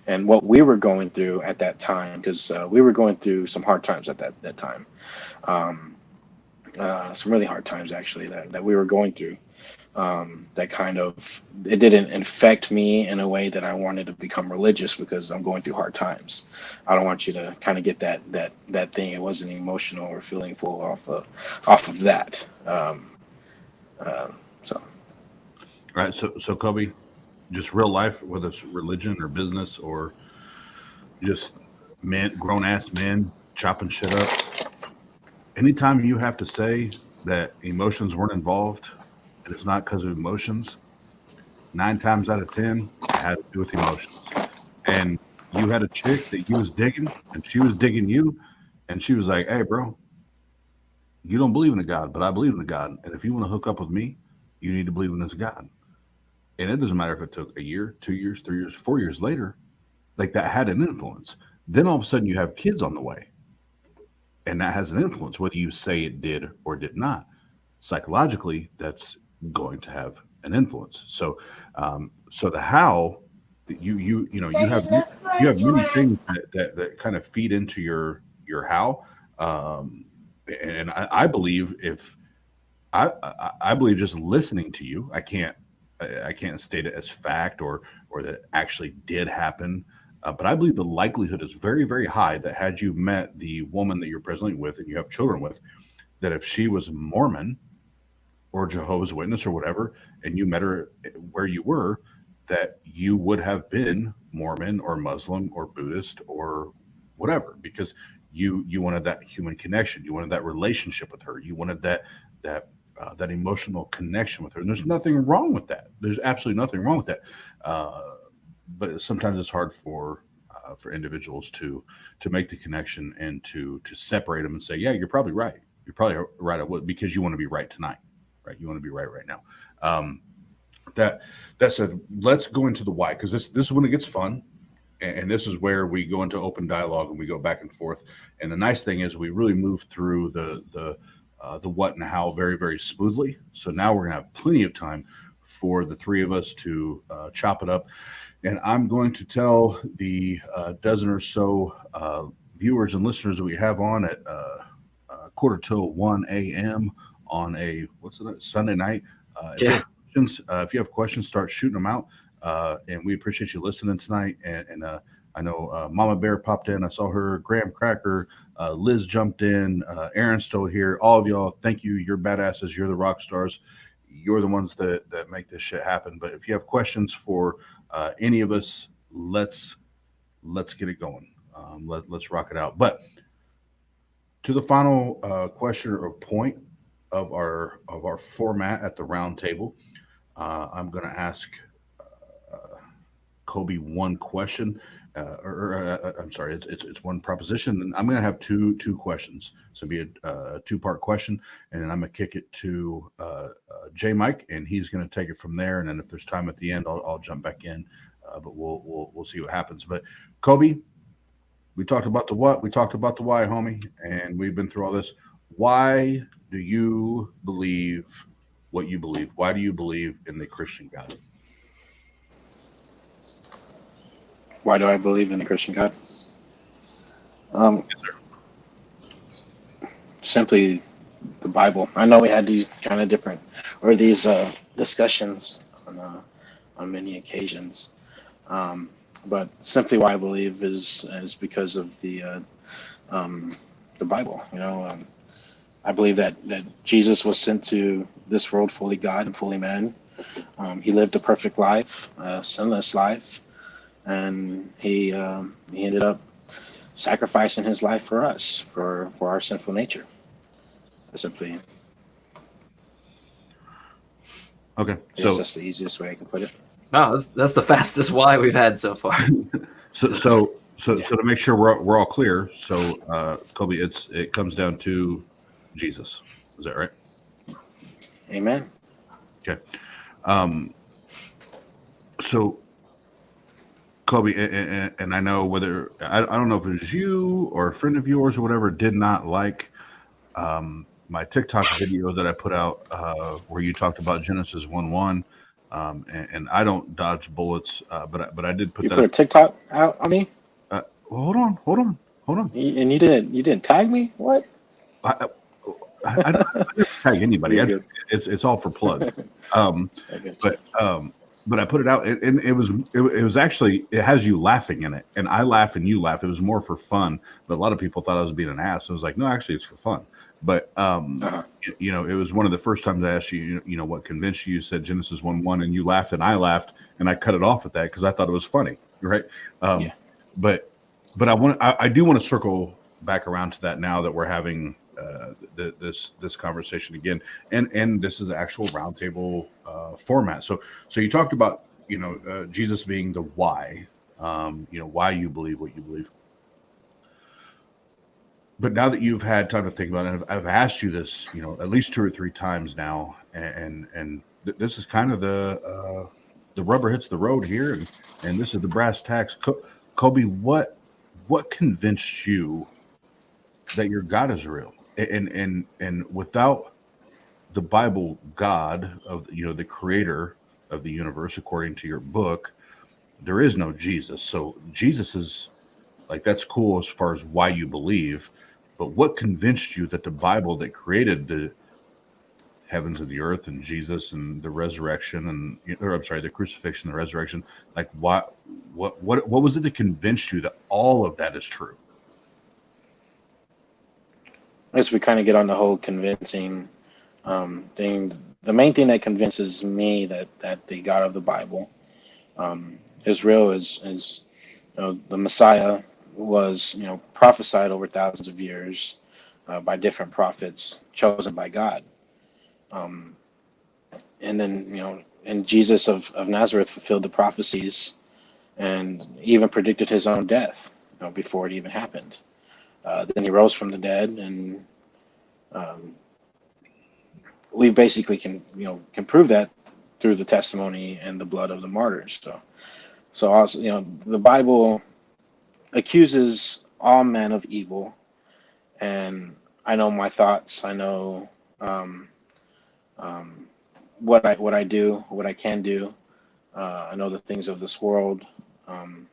and what we were going through at that time, because we were going through some hard times at that time, some really hard times actually that we were going through. That kind of, it didn't infect me in a way that I wanted to become religious because I'm going through hard times. I don't want you to kind of get that thing. It wasn't emotional or feeling full off of that. So. All right. So Coby, just real life, whether it's religion or business or just grown ass men chopping shit up. Anytime you have to say that emotions weren't involved, and it's not because of emotions, 9 times out of 10, it had to do with emotions. And you had a chick that you was digging, and she was digging you, and she was like, "Hey, bro, you don't believe in a God, but I believe in a God. And if you want to hook up with me, you need to believe in this God." And it doesn't matter if it took a year, 2 years, 3 years, 4 years later, like that had an influence. Then all of a sudden you have kids on the way. And that has an influence, whether you say it did or did not. Psychologically, that's going to have an influence. So, so the how, you have many things that kind of feed into your how. And I believe I believe just listening to you, I can't state it as fact or that it actually did happen. But I believe the likelihood is very, very high that had you met the woman that you're presently with and you have children with, that if she was Mormon or Jehovah's Witness or whatever, and you met her where you were, that you would have been Mormon or Muslim or Buddhist or whatever, because you wanted that human connection. You wanted that relationship with her. You wanted that emotional connection with her. And there's nothing wrong with that. There's absolutely nothing wrong with that. But sometimes it's hard for individuals to make the connection and to separate them and say, yeah, you're probably right. You're probably right because you want to be right tonight, right? You want to be right now. That said, let's go into the why, because this is when it gets fun. and this is where we go into open dialogue and we go back and forth. And the nice thing is we really move through the what and how very, very smoothly. So now we're gonna have plenty of time for the three of us to chop it up. And I'm going to tell the dozen or so viewers and listeners that we have on at quarter till 1 a.m. on a Sunday night. If you have questions, start shooting them out. And we appreciate you listening tonight. And I know Mama Bear popped in. I saw her. Graham Cracker, Liz jumped in. Aaron's still here. All of y'all, thank you. You're badasses. You're the rock stars. You're the ones that make this shit happen. But if you have questions for any of us, let's get it going. Let's rock it out. But to the final question or point of our format at the round table, I'm going to ask Coby one question, I'm sorry, it's one proposition, and I'm going to have two questions. So it'll be a two-part question, and then I'm going to kick it to J Mike, and he's going to take it from there. And then if there's time at the end, I'll jump back in, but we'll see what happens. But Coby, we talked about the what, we talked about the why, homie, and we've been through all this. Why do you believe what you believe? Why do you believe in the Christian God? Why do I believe in the Christian God? Yes, sir. Simply the Bible. I know we had these kind of different, or these discussions on many occasions, but simply why I believe is because of the Bible. I believe that Jesus was sent to this world fully God and fully man. He lived a perfect life, a sinless life, and he ended up sacrificing his life for us, for our sinful nature. Simply. Okay, so that's the easiest way I can put it. Wow, that's the fastest why we've had so far. So to make sure we're all clear, so Coby, it comes down to Jesus. Is that right? Amen. Okay. So Coby, and I know whether I don't know if it was you or a friend of yours or whatever did not like my TikTok video that I put out where you talked about Genesis 1:1, and I don't dodge bullets, but I did put you that. You put a TikTok out on me? Well, hold on. And you didn't tag me? What? I don't tag anybody. It's all for plug. But I put it out, and it was actually, it has you laughing in it, and I laugh and you laugh. It was more for fun, but a lot of people thought I was being an ass. I was like, no, actually, it's for fun. But it was one of the first times I asked you, what convinced you. You said Genesis 1:1, and you laughed, and I laughed, and I cut it off at that because I thought it was funny, right? But I do want to circle back around to that now that we're having this conversation again, and this is actual roundtable format. So you talked about Jesus being the why, why you believe what you believe. But now that you've had time to think about it, I've asked you this, at least 2 or 3 times now, and this is kind of the rubber hits the road here, and this is the brass tacks. Coby, what convinced you that your God is real? And without the Bible God of the creator of the universe, according to your book, there is no Jesus. So Jesus is like, that's cool as far as why you believe, but what convinced you that the Bible that created the heavens and the earth and Jesus and the resurrection the crucifixion, the resurrection, like what was it that convinced you that all of that is true? I guess we kind of get on the whole convincing thing. The main thing that convinces me that the God of the Bible is real is the Messiah was prophesied over thousands of years by different prophets chosen by God, and then and Jesus of Nazareth fulfilled the prophecies and even predicted his own death before it even happened. Then he rose from the dead, and we basically can prove that through the testimony and the blood of the martyrs. So also the Bible accuses all men of evil, and I know my thoughts. I know um, um, what I do, what I can do. I know the things of this world, um,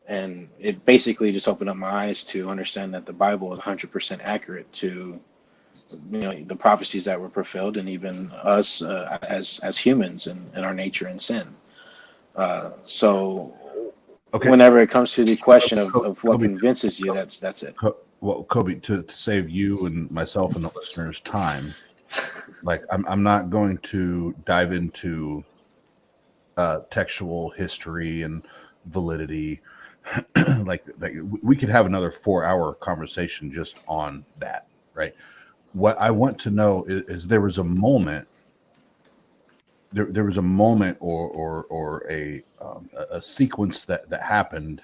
and it basically just opened up my eyes to understand that the Bible is 100% accurate to the prophecies that were fulfilled, and even us as humans and our nature and sin. So Okay. whenever it comes to the question of what Coby, convinces you, that's it. well, Coby, to save you and myself and the listeners time, like I'm not going to dive into textual history and validity. like we could have another 4-hour conversation just on that, right? What I want to know is there was a moment there was a moment or a sequence that happened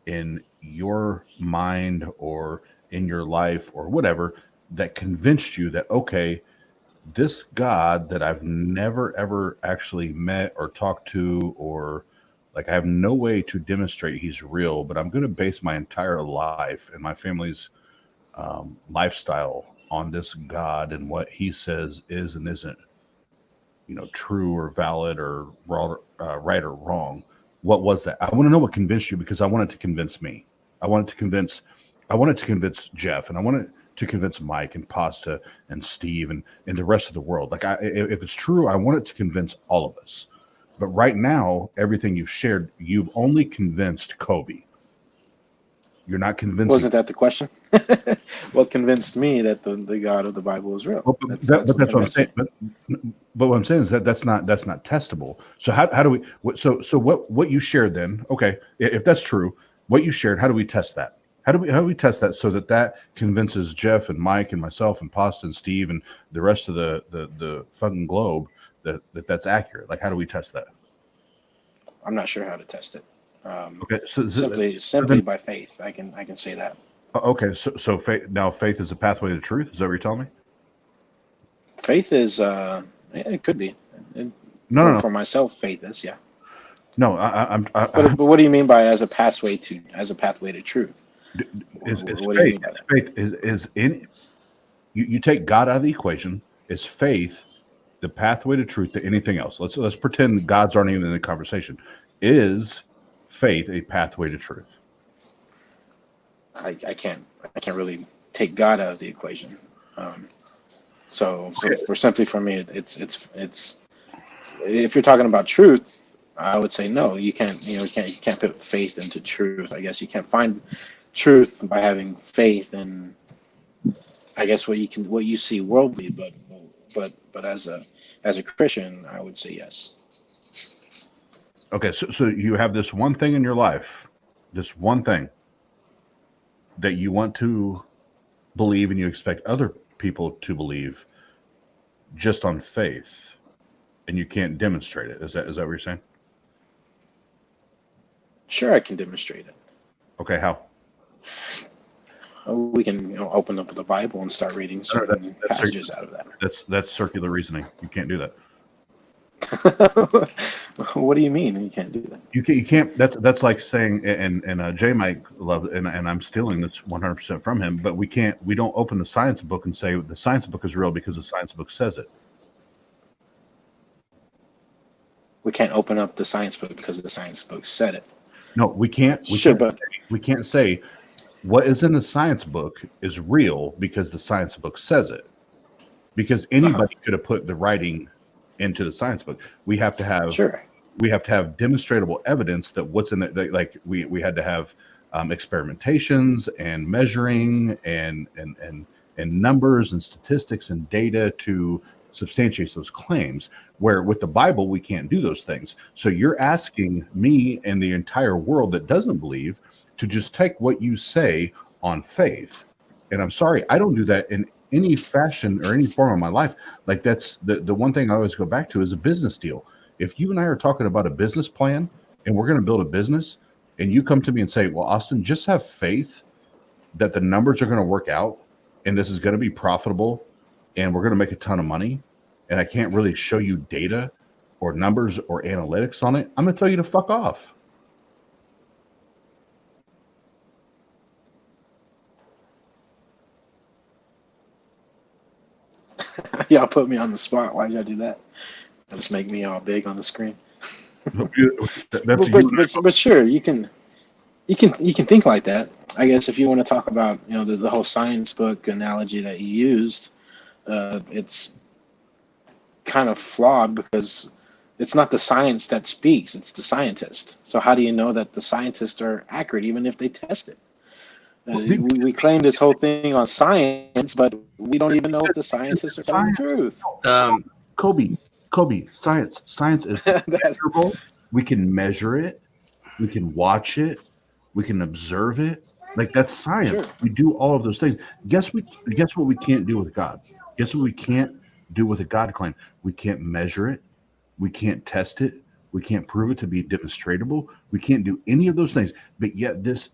in your mind or in your life or whatever that convinced you that, okay, this God that I've never ever actually met or talked to, or like I have no way to demonstrate he's real, but I'm going to base my entire life and my family's lifestyle on this God and what he says is and isn't, true or valid or right or wrong. What was that? I want to know what convinced you, because I wanted to convince me. I wanted to convince Jeff, and I wanted to convince Mike and Pasta and Steve and the rest of the world. Like, if it's true, I want it to convince all of us. But right now, everything you've shared, you've only convinced Coby. You're not convincing. Wasn't that the question? What convinced me that the God of the Bible is real? Well, that's what I'm saying. But what I'm saying is that's not testable. So how do we? What you shared then? Okay, if that's true, what you shared, how do we test that? How do we test that so that convinces Jeff and Mike and myself and Pasta and Steve and the rest of the fucking globe that's accurate? Like, how do we test that? I'm not sure how to test it. Okay, so simply by faith, I can say that. Okay, so faith is a pathway to truth. Is that what you're telling me? Faith is it could be. No. For myself, faith is, yeah. No, but what do you mean by as a pathway to truth? Faith is in you take God out of the equation. Is faith the pathway to truth to anything else? Let's pretend gods aren't even in the conversation. Is faith a pathway to truth? I can't really take God out of the equation. So for me, it's if you're talking about truth, I would say no. You can't put faith into truth. I guess you can't find truth by having faith in, I guess, what you see worldly, but as a Christian, I would say yes. Okay, so you have this one thing in your life, this one thing that you want to believe and you expect other people to believe just on faith, and you can't demonstrate it. Is that what you're saying? Sure, I can demonstrate it. Okay, how? We can open up the Bible and start reading certain passages out of that. That's circular reasoning. You can't do that. What do you mean you can't do that? You can't. That's like saying, and J Mike loved it, and I'm stealing this 100% from him. But we don't open the science book and say the science book is real because the science book says it. We can't open up the science book because the science book said it. No, we can't. We can't say what is in the science book is real because the science book says it. Because anybody could have put the writing into the science book. We have to have demonstrable evidence that what's in it. Like we had to have experimentations and measuring and numbers and statistics and data to substantiate those claims, where with the Bible we can't do those things. So you're asking me and the entire world that doesn't believe to just take what you say on faith. And I'm sorry, I don't do that in any fashion or any form of my life. Like, that's the one thing I always go back to is a business deal. If you and I are talking about a business plan and we're going to build a business, and you come to me and say, well, Austin, just have faith that the numbers are going to work out and this is going to be profitable and we're going to make a ton of money, and I can't really show you data or numbers or analytics on it, I'm going to tell you to fuck off. Y'all put me on the spot. Why did y'all do that? Just make me all big on the screen. That's But sure, you can think like that. I guess if you want to talk about the whole science book analogy that you used, it's kind of flawed because it's not the science that speaks; it's the scientist. So how do you know that the scientists are accurate, even if they test it? We claim this whole thing on science, but we don't even know if the scientists are telling the truth. Coby, science is measurable. We can measure it. We can watch it. We can observe it. Like, that's science. Sure. We do all of those things. Guess what we can't do with God? Guess what we can't do with a God claim? We can't measure it. We can't test it. We can't prove it to be demonstratable. We can't do any of those things. But yet this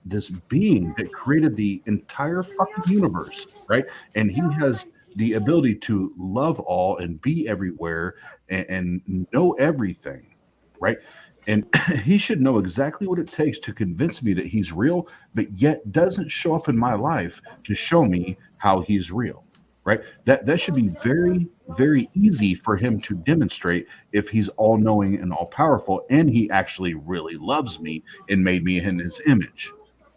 being that created the entire fucking universe, right? And he has the ability to love all and be everywhere and know everything, right? And he should know exactly what it takes to convince me that he's real, but yet doesn't show up in my life to show me how he's real, right? That should be very, very easy for him to demonstrate if he's all-knowing and all-powerful, and he actually really loves me and made me in his image.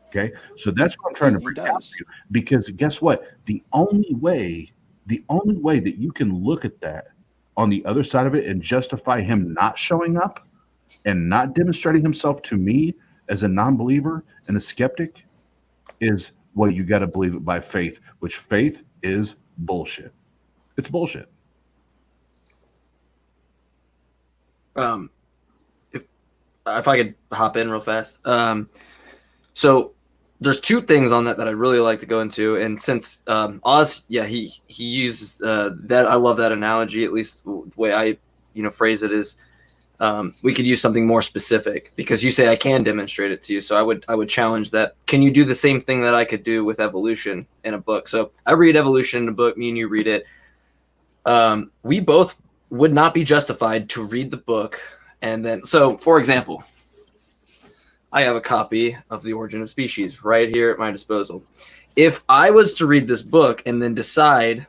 Okay, so that's what I'm trying to bring out to you. Because guess what? The only way that you can look at that on the other side of it and justify him not showing up and not demonstrating himself to me as a non-believer and a skeptic is, well, you got to believe it by faith, which faith is bullshit. It's bullshit. If I could hop in real fast. So there's two things on that I'd really like to go into. And since Oz, yeah, he uses that. I love that analogy. At least the way I phrase it is, we could use something more specific, because you say I can demonstrate it to you. So I would challenge that. Can you do the same thing that I could do with evolution in a book? So I read evolution in a book. Me and you read it. We both would not be justified to read the book. And then, so for example, I have a copy of The Origin of Species right here at my disposal. If I was to read this book and then decide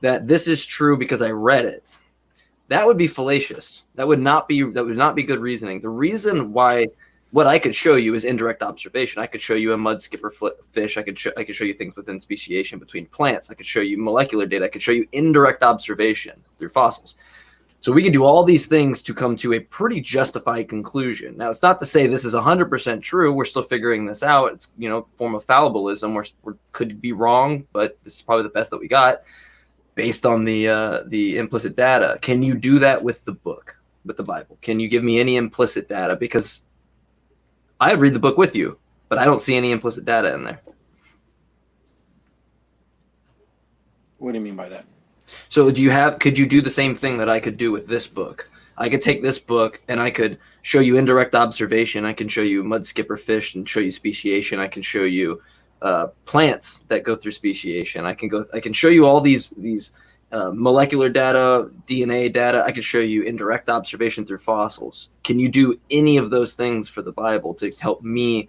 that this is true because I read it, that would be fallacious. That would not be good reasoning. The reason why, what I could show you is indirect observation. I could show you a mud skipper fish. I could show you things within speciation between plants. I could show you molecular data. I could show you indirect observation through fossils. So we can do all these things to come to a pretty justified conclusion. Now, it's not to say this is 100% true. We're still figuring this out. It's form of fallibilism. We could be wrong, but this is probably the best that we got based on the implicit data. Can you do that with the book, with the Bible? Can you give me any implicit data? Because I read the book with you, but I don't see any implicit data in there. What do you mean by that? So could you do the same thing that I could do with this book? I could take this book and I could show you indirect observation. I can show you mud skipper fish and show you speciation. I can show you plants that go through speciation. I can show you all these molecular data, DNA data. I can show you indirect observation through fossils. Can you do any of those things for the Bible to help me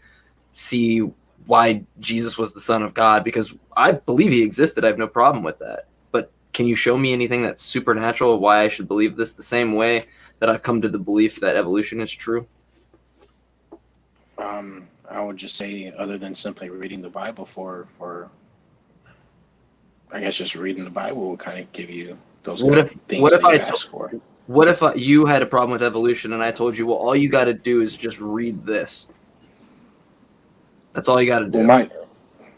see why Jesus was the Son of God? Because I believe he existed. I have no problem with that. But can you show me anything that's supernatural, why I should believe this the same way that I've come to the belief that evolution is true? I would just say, other than simply reading the Bible for I guess just reading the Bible will kind of give you those things that you ask for. What if you had a problem with evolution and I told you, well, all you got to do is just read this? That's all you got to do.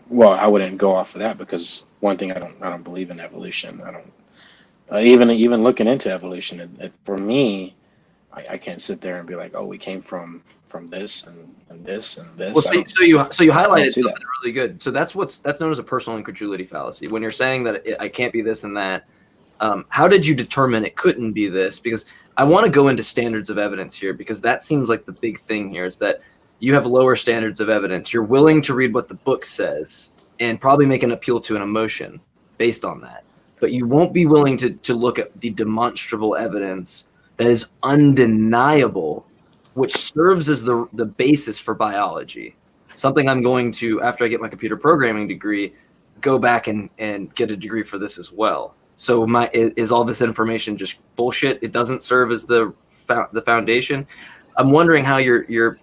Well, I wouldn't go off of that, because one thing, I don't believe in evolution. I don't even looking into evolution. For me, I can't sit there and be like, oh, we came from this and this and this. Well, so you highlighted something really good. So that's known as a personal incredulity fallacy. When you're saying that I can't be this and that, how did you determine it couldn't be this? Because I want to go into standards of evidence here, because that seems like the big thing here is that you have lower standards of evidence. You're willing to read what the book says and probably make an appeal to an emotion based on that. But you won't be willing to look at the demonstrable evidence that is undeniable, which serves as the basis for biology. Something I'm going to, after I get my computer programming degree, go back and get a degree for this as well. So is all this information just bullshit? It doesn't serve as the foundation. I'm wondering how your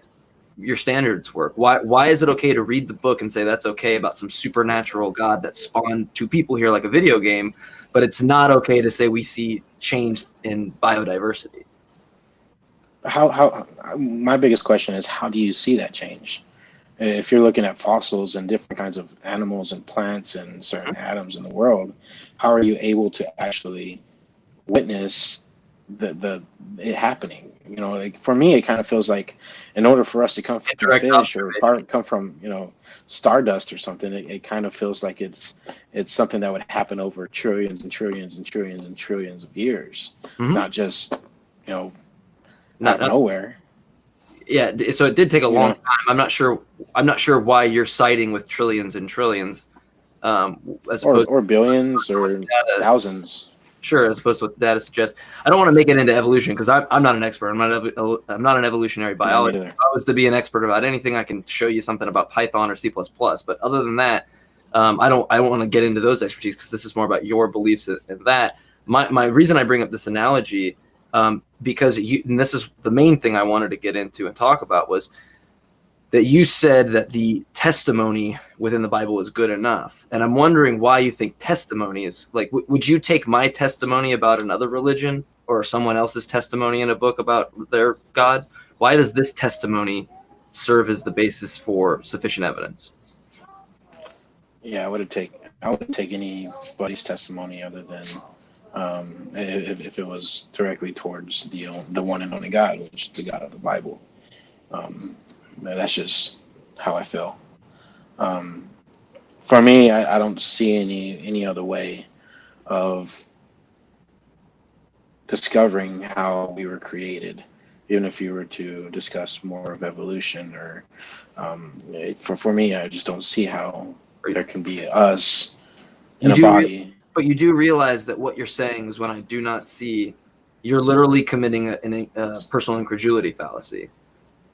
standards work. Why is it okay to read the book and say that's okay about some supernatural God that spawned two people here like a video game, but it's not okay to say we see change in biodiversity? How my biggest question is, how do you see that change? If you're looking at fossils and different kinds of animals and plants and certain atoms in the world, how are you able to actually witness it happening? You know, like for me, it kind of feels like in order for us to come from a fish or come from, you know, stardust or something, it kind of feels like it's something that would happen over trillions and trillions and trillions and trillions of years, not just, you know, out of nowhere. Yeah, so it did take a long time. I'm not sure why you're citing with trillions and trillions, as opposed or billions or thousands. Sure, as opposed to what the data suggests. I don't want to make it into evolution because I'm not an expert. I'm not an evolutionary biologist. If I was to be an expert about anything, I can show you something about Python or C++. But other than that, I don't want to get into those expertise because this is more about your beliefs in that. My reason I bring up this analogy, because and this is the main thing I wanted to get into and talk about, was that you said that the testimony within the Bible is good enough. And I'm wondering why you think testimony is like, would you take my testimony about another religion or someone else's testimony in a book about their God? Why does this testimony serve as the basis for sufficient evidence? Yeah, I wouldn't take anybody's testimony other than if it was directly towards the one and only God, which is the God of the Bible. That's just how I feel. For me, I don't see any other way of discovering how we were created, even if you were to discuss more of evolution or for me, I just don't see how there can be us in a body. But you do realize that what you're saying is, when I do not see, you're literally committing a personal incredulity fallacy.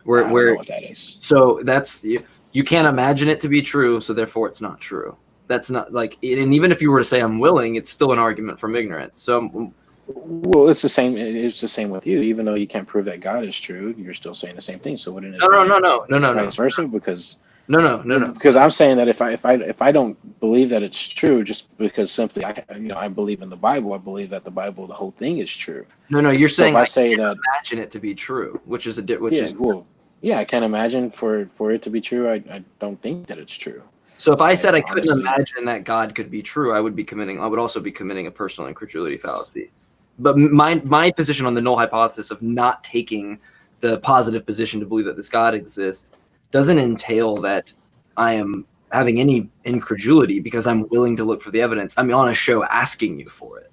I don't know what that is. So that's, you can't imagine it to be true, so therefore it's not true. That's not like, and even if you were to say I'm willing, it's still an argument from ignorance. So, well, it's the same. It's the same with you. Even though you can't prove that God is true, you're still saying the same thing. So wouldn't it? No. Vice versa, because no. Because I'm saying that if I don't believe that it's true, just because simply I believe in the Bible, I believe that the Bible, the whole thing is true. No, you're saying I say that imagine it to be true, which is I can't imagine for it to be true. I don't think that it's true. So if I said I couldn't imagine that God could be true, I would also be committing a personal incredulity fallacy. But my position on the null hypothesis of not taking the positive position to believe that this God exists doesn't entail that I am having any incredulity, because I'm willing to look for the evidence. I'm on a show asking you for it.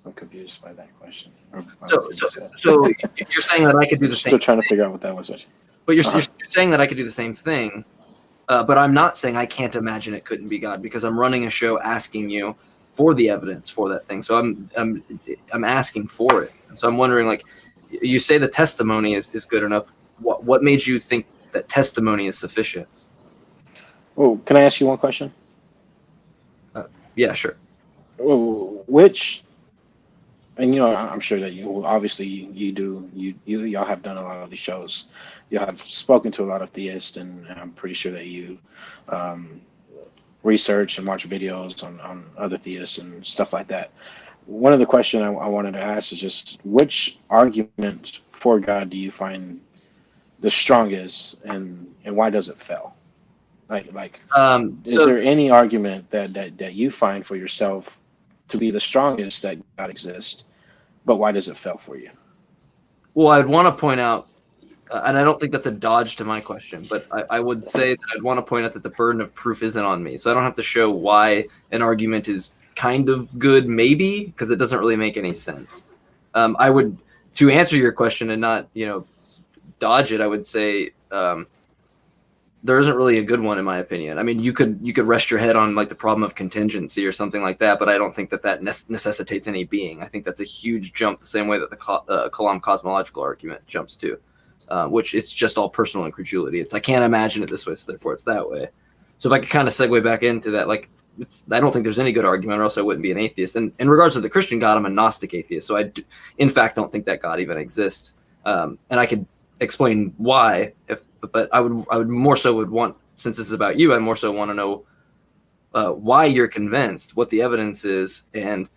I'm confused by that question. So you're saying that I could do the same. Still trying to figure out what that was. But you're saying that I could do the same thing, but I'm not saying I can't imagine it couldn't be God, because I'm running a show asking you for the evidence for that thing. So I'm asking for it. So I'm wondering, like, you say the testimony is good enough. What made you think that testimony is sufficient? Oh, can I ask you one question? Yeah, sure. And I'm sure that you obviously y'all have done a lot of these shows. You have spoken to a lot of theists, and I'm pretty sure that you research and watch videos on other theists and stuff like that. One of the questions I wanted to ask is just, which argument for God do you find the strongest, and why does it fail? Is there any argument that you find for yourself to be the strongest, that God exists, but why does it fail for you? Well, I'd want to point out, and I don't think that's a dodge to my question, but I would say that I'd want to point out that the burden of proof isn't on me. So I don't have to show why an argument is kind of good, maybe, because it doesn't really make any sense. I would, to answer your question and not, dodge it, I would say there isn't really a good one, in my opinion. I mean, you could rest your head on like the problem of contingency or something like that, but I don't think that necessitates any being. I think that's a huge jump, the same way that the Kalam cosmological argument jumps to, which it's just all personal incredulity. It's, I can't imagine it this way, so therefore it's that way. So if I could kind of segue back into that, like, I don't think there's any good argument, or else I wouldn't be an atheist. And in regards to the Christian God, I'm a Gnostic atheist. So in fact, don't think that God even exists. And I could explain why, but I would more so would want, since this is about you, I more so want to know why you're convinced, what the evidence is, and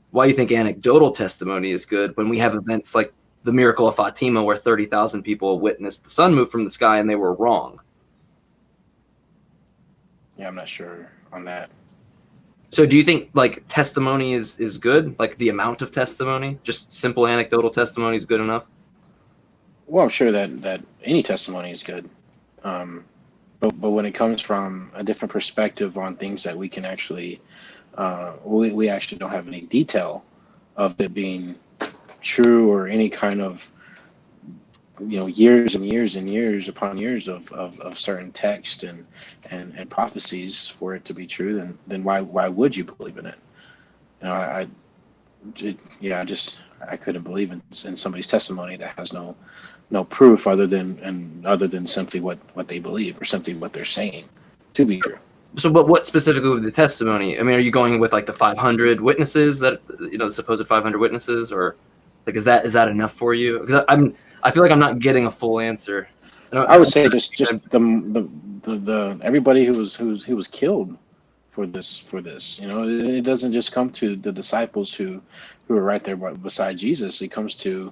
why you think anecdotal testimony is good when we have events like the miracle of Fatima, where 30,000 people witnessed the sun move from the sky and they were wrong. Yeah, I'm not sure on that. So do you think like testimony is good? Like the amount of testimony, just simple anecdotal testimony is good enough? Well, I'm sure that any testimony is good. But when it comes from a different perspective on things that we can actually, we actually don't have any detail of it being true, or any kind of, years and years and years upon years of certain text and prophecies for it to be true, then why would you believe in it? I couldn't believe in somebody's testimony that has no proof other than simply what they believe, or simply what they're saying to be true. So, but what specifically with the testimony? I mean, are you going with like the 500 witnesses that, the supposed 500 witnesses, or like is that enough for you? Because I feel like I'm not getting a full answer. I would say just the everybody who was killed for this. It doesn't just come to the disciples who are right there beside Jesus. It comes to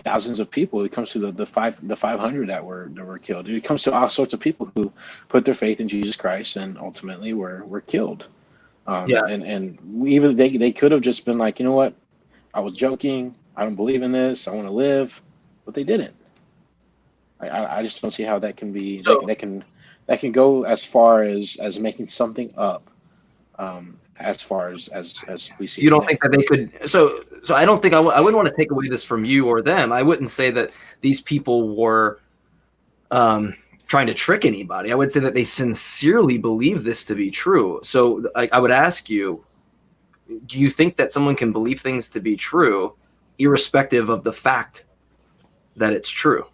thousands of people. It comes to the 500 that were killed. It comes to all sorts of people who put their faith in Jesus Christ and ultimately were killed. And even they could have just been like, you know what, I was joking. I don't believe in this. I want to live, but they didn't. I just don't see how that can be. So, that can go as far as making something up. As far as we see. You don't think that they could? So I don't think I wouldn't want to take away this from you or them. I wouldn't say that these people were trying to trick anybody. I would say that they sincerely believe this to be true. So I would ask you, do you think that someone can believe things to be true, irrespective of the fact that it's true?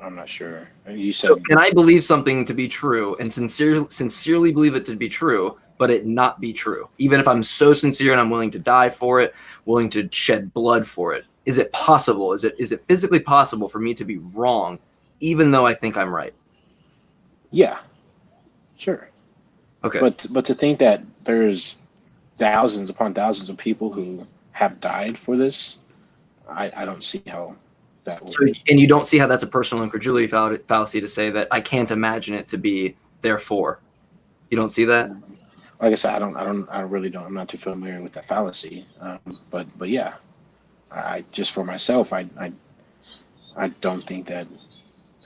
I'm not sure. You said. So can I believe something to be true and sincerely believe it to be true, but it not be true? Even if I'm so sincere and I'm willing to die for it, willing to shed blood for it, is it possible? Is it physically possible for me to be wrong, even though I think I'm right? Yeah, sure. Okay. But to think that there's thousands upon thousands of people who have died for this, I don't see how. So, and you don't see how that's a personal incredulity fallacy to say that I can't imagine it to be therefore. You don't see that? Like I said, I really don't. I'm not too familiar with that fallacy. But yeah, I just for myself, I don't think that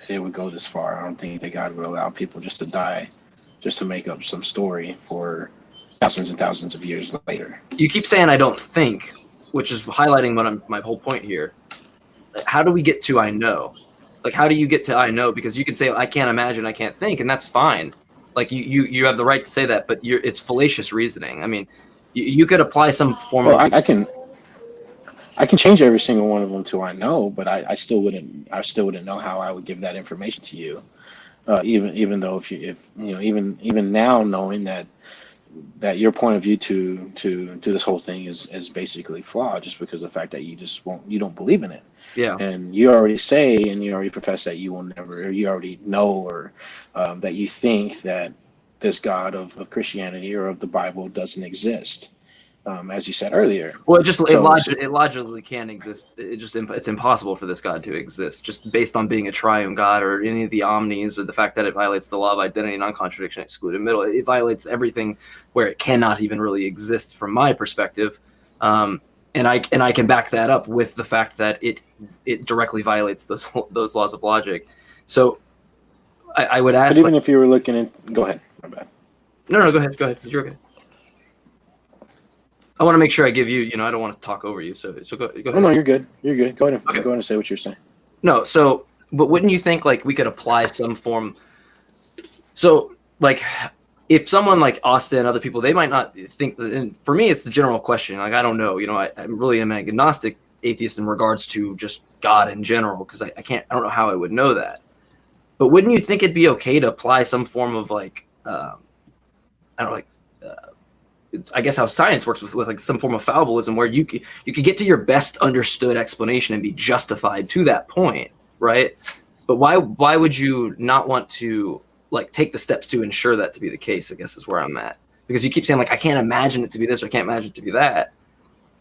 it would go this far. I don't think that God would allow people just to die, just to make up some story for thousands and thousands of years later. You keep saying I don't think, which is highlighting my whole point here. How do we get to I know? Like, how do you get to I know? Because you can say I can't imagine, I can't think, and that's fine. Like you have the right to say that, but it's fallacious reasoning. I mean, you could apply some form of. I can change every single one of them to I know, but I still wouldn't know how I would give that information to you. Even though even now knowing that your point of view to this whole thing is basically flawed, just because of the fact that you don't believe in it. Yeah. And you already say, and you already profess that you will never, or you already know, or that you think that this God of Christianity or of the Bible doesn't exist, as you said earlier. Well, it logically can't exist. It's impossible for this God to exist, just based on being a triune God, or any of the omnis, or the fact that it violates the law of identity, non-contradiction, excluded middle. It violates everything where it cannot even really exist from my perspective. And I can back that up with the fact that it directly violates those laws of logic. So I would ask. But even if you were looking at, go ahead. My bad. No, go ahead. You're okay. I want to make sure I give you. I don't want to talk over you. So go ahead. No, you're good. You're good. Go ahead. Okay. Go ahead and say what you're saying. No, but wouldn't you think like we could apply some form? So like, if someone like Austin and other people, they might not think that, and for me, it's the general question. Like, I don't know, I really am an agnostic atheist in regards to just God in general, because I don't know how I would know that. But wouldn't you think it'd be okay to apply some form of like, I don't know, like, I guess how science works with like some form of fallibilism, where you could get to your best understood explanation and be justified to that point, right? But why would you not want to like take the steps to ensure that to be the case? I guess is where I'm at, because you keep saying like, I can't imagine it to be this, or I can't imagine it to be that,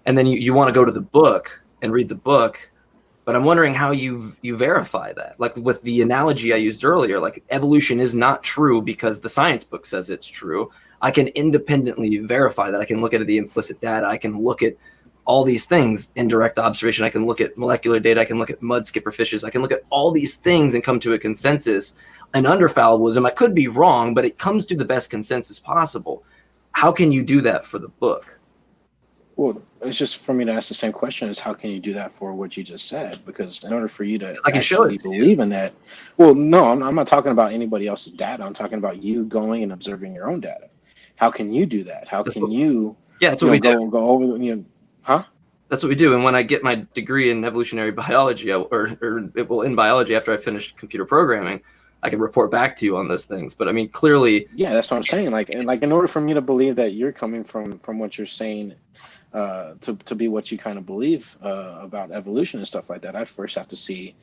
and then you want to go to the book and read the book. But I'm wondering how you verify that. Like with the analogy I used earlier, like evolution is not true because the science book says it's true. I can independently verify that. I can look at the implicit data. I can look at all these things, indirect observation. I can look at molecular data. I can look at mud skipper fishes. I can look at all these things and come to a consensus. And under fallibilism, I could be wrong, but it comes to the best consensus possible. How can you do that for the book? Well, it's just for me to ask the same question: is how can you do that for what you just said? Because in order for you to I can show actually it to believe in that, well, no, I'm not talking about anybody else's data. I'm talking about you going and observing your own data. How can you do that? How can you? Yeah, that's what we do. Go over. Huh? That's what we do. And when I get my degree in evolutionary biology, in biology after I finish computer programming, I can report back to you on those things. But I mean, clearly, yeah, that's what I'm saying. Like, and like, in order for me to believe that you're coming from what you're saying, to be what you kind of believe about evolution and stuff like that, I first have to see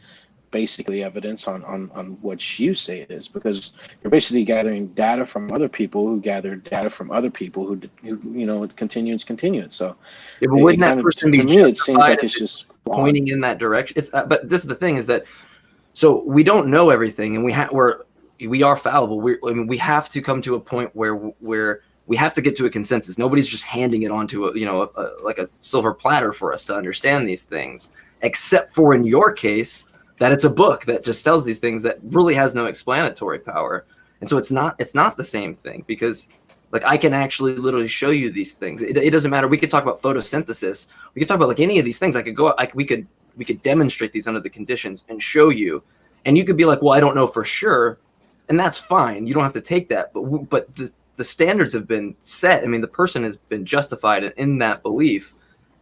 basically evidence on what you say it is, because you're basically gathering data from other people who gathered data from other people who it continues. So yeah, but wouldn't that person be to me, it seems like it's just pointing in that direction? It's but this is the thing, is that so we don't know everything, and we are fallible. We have to come to a point where we have to get to a consensus. Nobody's just handing it onto like a silver platter for us to understand these things, except for in your case that it's a book that just tells these things that really has no explanatory power. And so it's not the same thing, because like I can actually literally show you these things. It doesn't matter. We could talk about photosynthesis. We could talk about like any of these things. We could demonstrate these under the conditions and show you. And you could be like, well, I don't know for sure. And that's fine. You don't have to take that. But the standards have been set. I mean, the person has been justified in that belief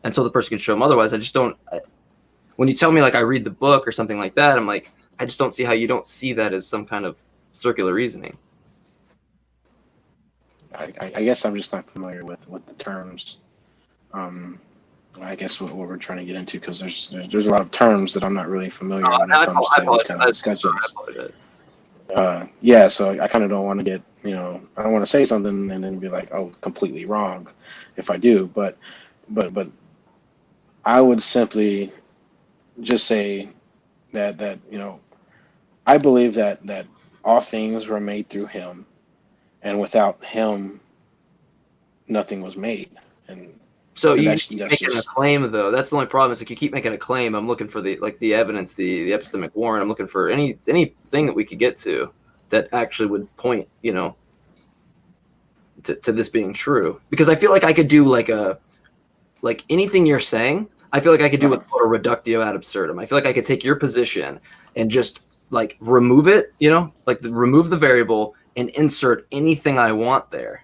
until the person can show them otherwise. I just don't. When you tell me like I read the book or something like that, I'm like, I just don't see how you don't see that as some kind of circular reasoning. I guess I'm just not familiar with the terms. I guess what we're trying to get into, because there's a lot of terms that I'm not really familiar with when it comes to these kind of discussions. Yeah, so I kind of don't want to get, I don't want to say something and then be like, oh, completely wrong if I do, but I would simply just say that I believe that all things were made through him, and without him nothing was made. And so you keep making a claim, though. That's the only problem. Is like you keep making a claim. I'm looking for the evidence, the epistemic warrant. I'm looking for anything that we could get to that actually would point to this being true. Because I feel like I could do like anything you're saying. I feel like I could do what's called a reductio ad absurdum. I feel like I could take your position and just like remove it, remove the variable and insert anything I want there.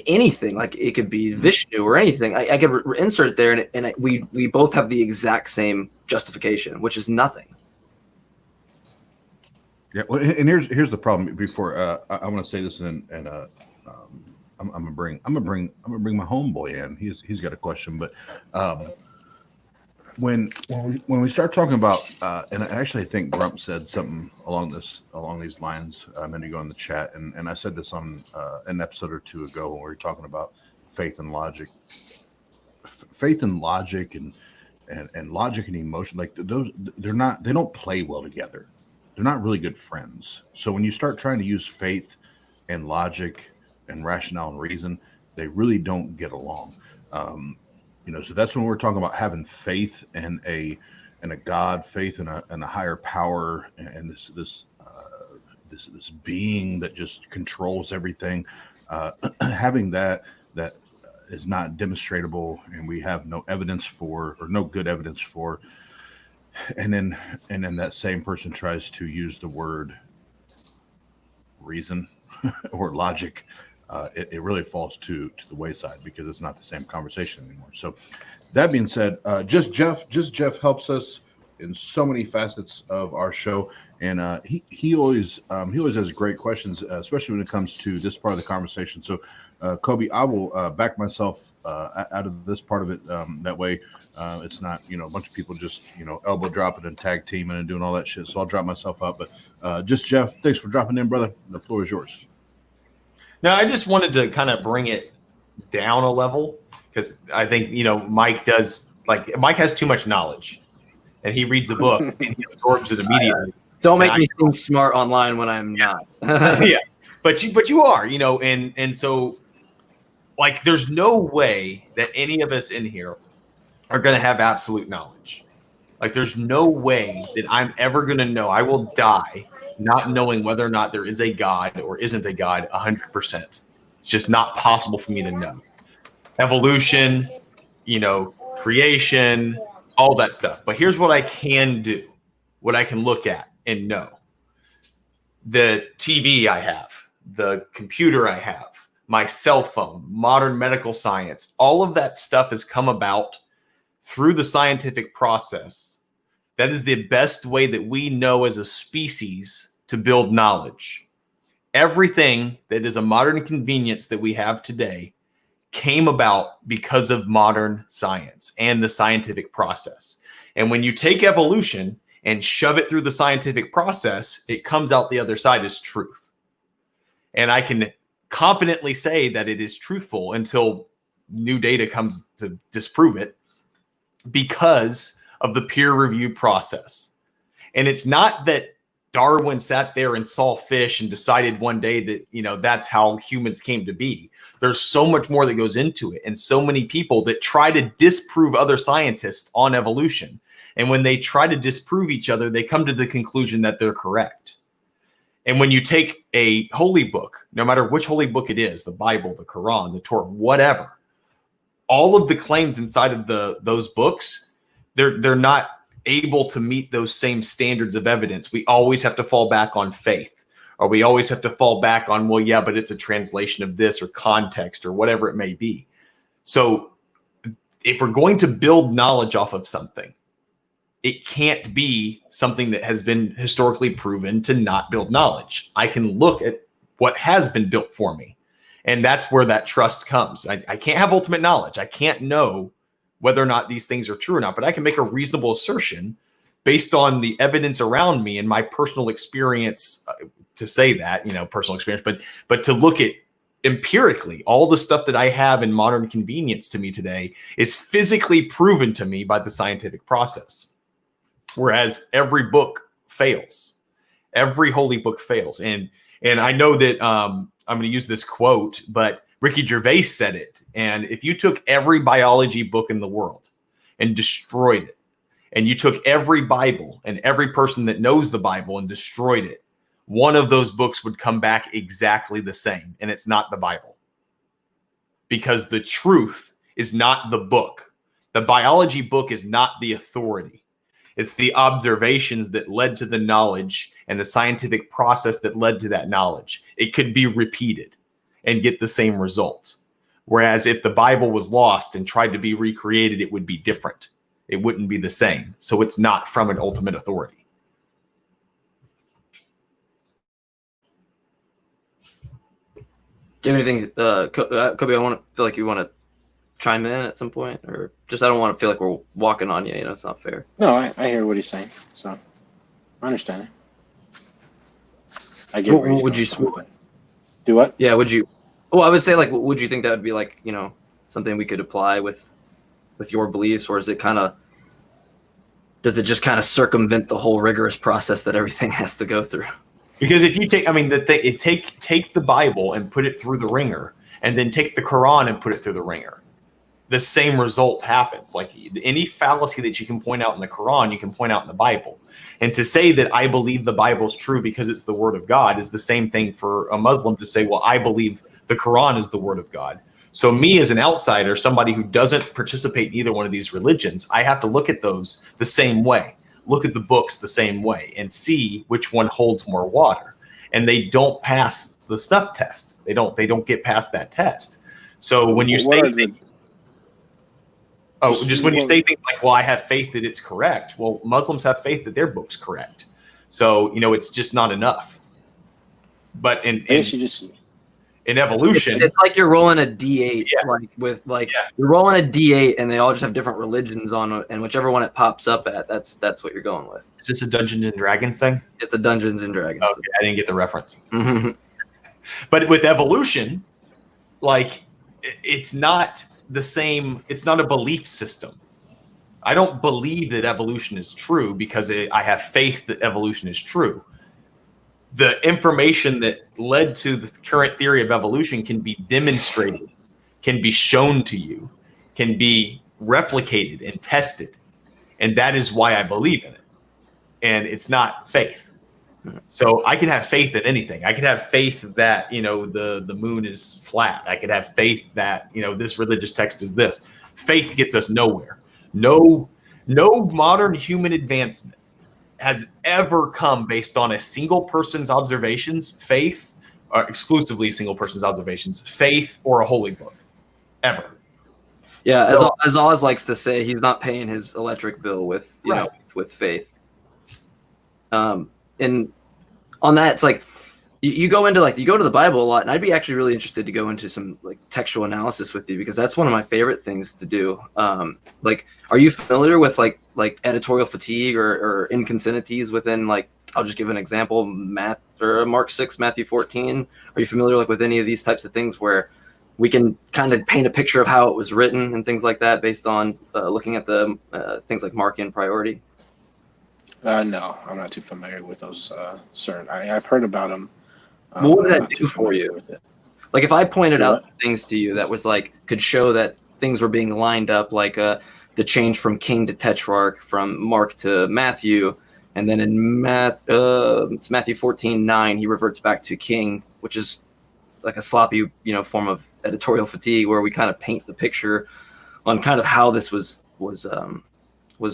Anything, like it could be Vishnu or anything. I could insert it there, and we both have the exact same justification, which is nothing. Yeah, well, and here's the problem. Before I want to say this, and I'm gonna bring my homeboy in. He's got a question, but when we start talking about, and I actually think Grump said something along these lines a minute ago in the chat, and I said this on an episode or two ago when we were talking about faith and logic, and logic and emotion, like those, they don't play well together. They're not really good friends. So when you start trying to use faith and logic and rationale and reason, they really don't get along. So that's when we're talking about having faith in a God, faith in a higher power, and this being that just controls everything. Having that is not demonstratable, and we have no evidence for, or no good evidence for. And then that same person tries to use the word reason or logic. It really falls to the wayside, because it's not the same conversation anymore. So that being said, just Jeff helps us in so many facets of our show, and he always has great questions, especially when it comes to this part of the conversation. So, Coby, I will back myself out of this part of it. That way, it's not a bunch of people just elbow dropping and tag teaming and doing all that shit. So I'll drop myself out. But just Jeff, thanks for dropping in, brother. The floor is yours. No, I just wanted to kind of bring it down a level because I think Mike has too much knowledge, and he reads a book and he absorbs it immediately. Don't make me seem smart online when I'm not. Yeah, but you are, and so like there's no way that any of us in here are going to have absolute knowledge. Like there's no way that I'm ever going to know. I will die not knowing whether or not there is a God or isn't a God 100%. It's just not possible for me to know. Evolution, creation, all that stuff. But here's what I can do, what I can look at and know. The TV I have, the computer I have, my cell phone, modern medical science, all of that stuff has come about through the scientific process. That is the best way that we know as a species to build knowledge. Everything that is a modern convenience that we have today came about because of modern science and the scientific process. And when you take evolution and shove it through the scientific process, it comes out the other side as truth. And I can confidently say that it is truthful until new data comes to disprove it because of the peer review process. And it's not that Darwin sat there and saw fish and decided one day that, that's how humans came to be. There's so much more that goes into it, and so many people that try to disprove other scientists on evolution. And when they try to disprove each other, they come to the conclusion that they're correct. And when you take a holy book, no matter which holy book it is, the Bible, the Quran, the Torah, whatever, all of the claims inside of those books, they're not able to meet those same standards of evidence. We always have to fall back on faith, or we always have to fall back on, well, yeah, but it's a translation of this or context or whatever it may be. So if we're going to build knowledge off of something, it can't be something that has been historically proven to not build knowledge. I can look at what has been built for me, and that's where that trust comes. I can't have ultimate knowledge. I can't know whether or not these things are true or not, but I can make a reasonable assertion based on the evidence around me and my personal experience to say that, personal experience, but to look at empirically, all the stuff that I have in modern convenience to me today is physically proven to me by the scientific process. Whereas every book fails, every holy book fails. And I know that I'm going to use this quote, but Ricky Gervais said it. And if you took every biology book in the world and destroyed it, and you took every Bible and every person that knows the Bible and destroyed it, one of those books would come back exactly the same. And it's not the Bible. Because the truth is not the book. The biology book is not the authority. It's the observations that led to the knowledge and the scientific process that led to that knowledge. It could be repeated and get the same result. Whereas if the Bible was lost and tried to be recreated, it would be different. It wouldn't be the same. So it's not from an ultimate authority. Do you have anything, Coby, feel like you want to chime in at some point, or just I don't want to feel like we're walking on you. It's not fair. No, I hear what he's saying, so I understand it. I get. What would you do? What? Yeah, would you? Well, I would say, like, would you think that would be like something we could apply with your beliefs, or is it does it just kind of circumvent the whole rigorous process that everything has to go through? Because if you take the Bible and put it through the ringer, and then take the Quran and put it through the ringer, the same result happens. Like any fallacy that you can point out in the Quran, you can point out in the Bible. And to say that I believe the Bible is true because it's the word of God is the same thing for a Muslim to say, well, I believe the Quran is the word of God. So me as an outsider, somebody who doesn't participate in either one of these religions, I have to look at those the same way, look at the books the same way, and see which one holds more water. And they don't pass the snuff test. They don't get past that test. So when you say Oh, just when you say things like, well, I have faith that it's correct. Well, Muslims have faith that their book's correct. So, it's just not enough. But in evolution, it's like you're rolling a D8, you're rolling a D8, and they all just have different religions on it, and whichever one it pops up at, that's what you're going with. Is this a Dungeons and Dragons thing? It's a Dungeons and Dragons. Okay, I didn't get the reference. But with evolution, it's not the same. It's not a belief system. I don't believe that evolution is true because I have faith that evolution is true. The information that led to the current theory of evolution can be demonstrated, can be shown to you, can be replicated and tested. And that is why I believe in it. And it's not faith. So I can have faith in anything. I could have faith that, the moon is flat. I could have faith that, this religious text is this. Faith gets us nowhere. No modern human advancement has ever come based on a single person's observations, faith, or exclusively a single person's observations, faith, or a holy book, ever. Yeah, as Oz likes to say, he's not paying his electric bill with with faith. And on that, it's like you go into you go to the Bible a lot, and I'd be actually really interested to go into some textual analysis with you because that's one of my favorite things to do. Are you familiar with like editorial fatigue or inconsistencies within I'll just give an example, Mark 6, Matthew 14. Are you familiar with any of these types of things where we can kind of paint a picture of how it was written and things like that based on looking at the things like Markan priority? No, I'm not too familiar with those certain. I've heard about them. What would that do for you? If I pointed out things to you that was could show that things were being lined up, the change from king to tetrarch, from Mark to Matthew, and then in it's Matthew 14:9, he reverts back to king, which is a sloppy, form of editorial fatigue where we kind of paint the picture on kind of how this was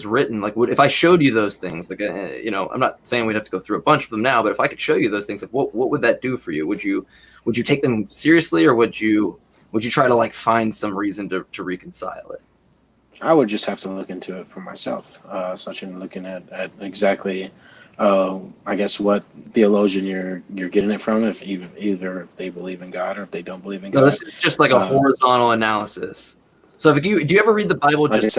written. If I showed you those things, I'm not saying we'd have to go through a bunch of them now, but if I could show you those things, what would that do for you? Would you take them seriously, or would you try to find some reason to reconcile it? I would just have to look into it for myself, such in looking at exactly, I guess, what theologian you're getting it from, either if they believe in God or if they don't believe in God. No, this is just a horizontal analysis. So do you ever read the Bible do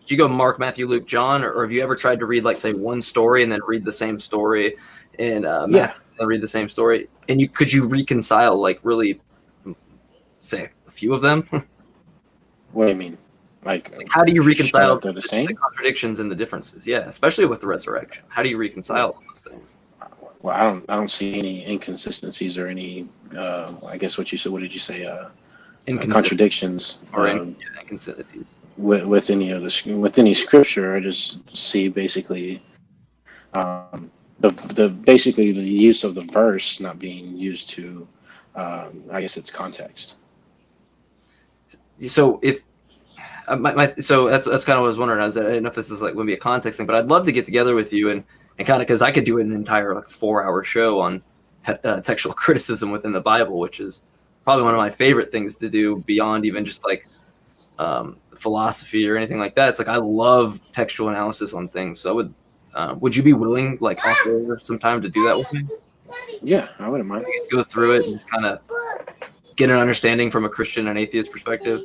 you go Mark, Matthew, Luke, John, or have you ever tried to read say one story and then read the same story in Matthew and read the same story? And could you reconcile really say a few of them? What do you mean? How do you reconcile the same contradictions and the differences? Yeah, especially with the resurrection. How do you reconcile those things? Well, I don't see any inconsistencies or any. I guess what you said. What did you say? Contradictions or inconsistencies with any scripture. I just see basically the use of the verse not being used to. I guess it's context. So if. So that's kind of what I was wondering. I didn't know if this is going to be a context thing, but I'd love to get together with you and kind of, because I could do an entire 4-hour show on textual criticism within the Bible, which is probably one of my favorite things to do beyond even just philosophy or anything like that. It's I love textual analysis on things. So would you be willing offer some time to do that with me? Yeah, I wouldn't mind. Go through it and kind of get an understanding from a Christian and atheist perspective.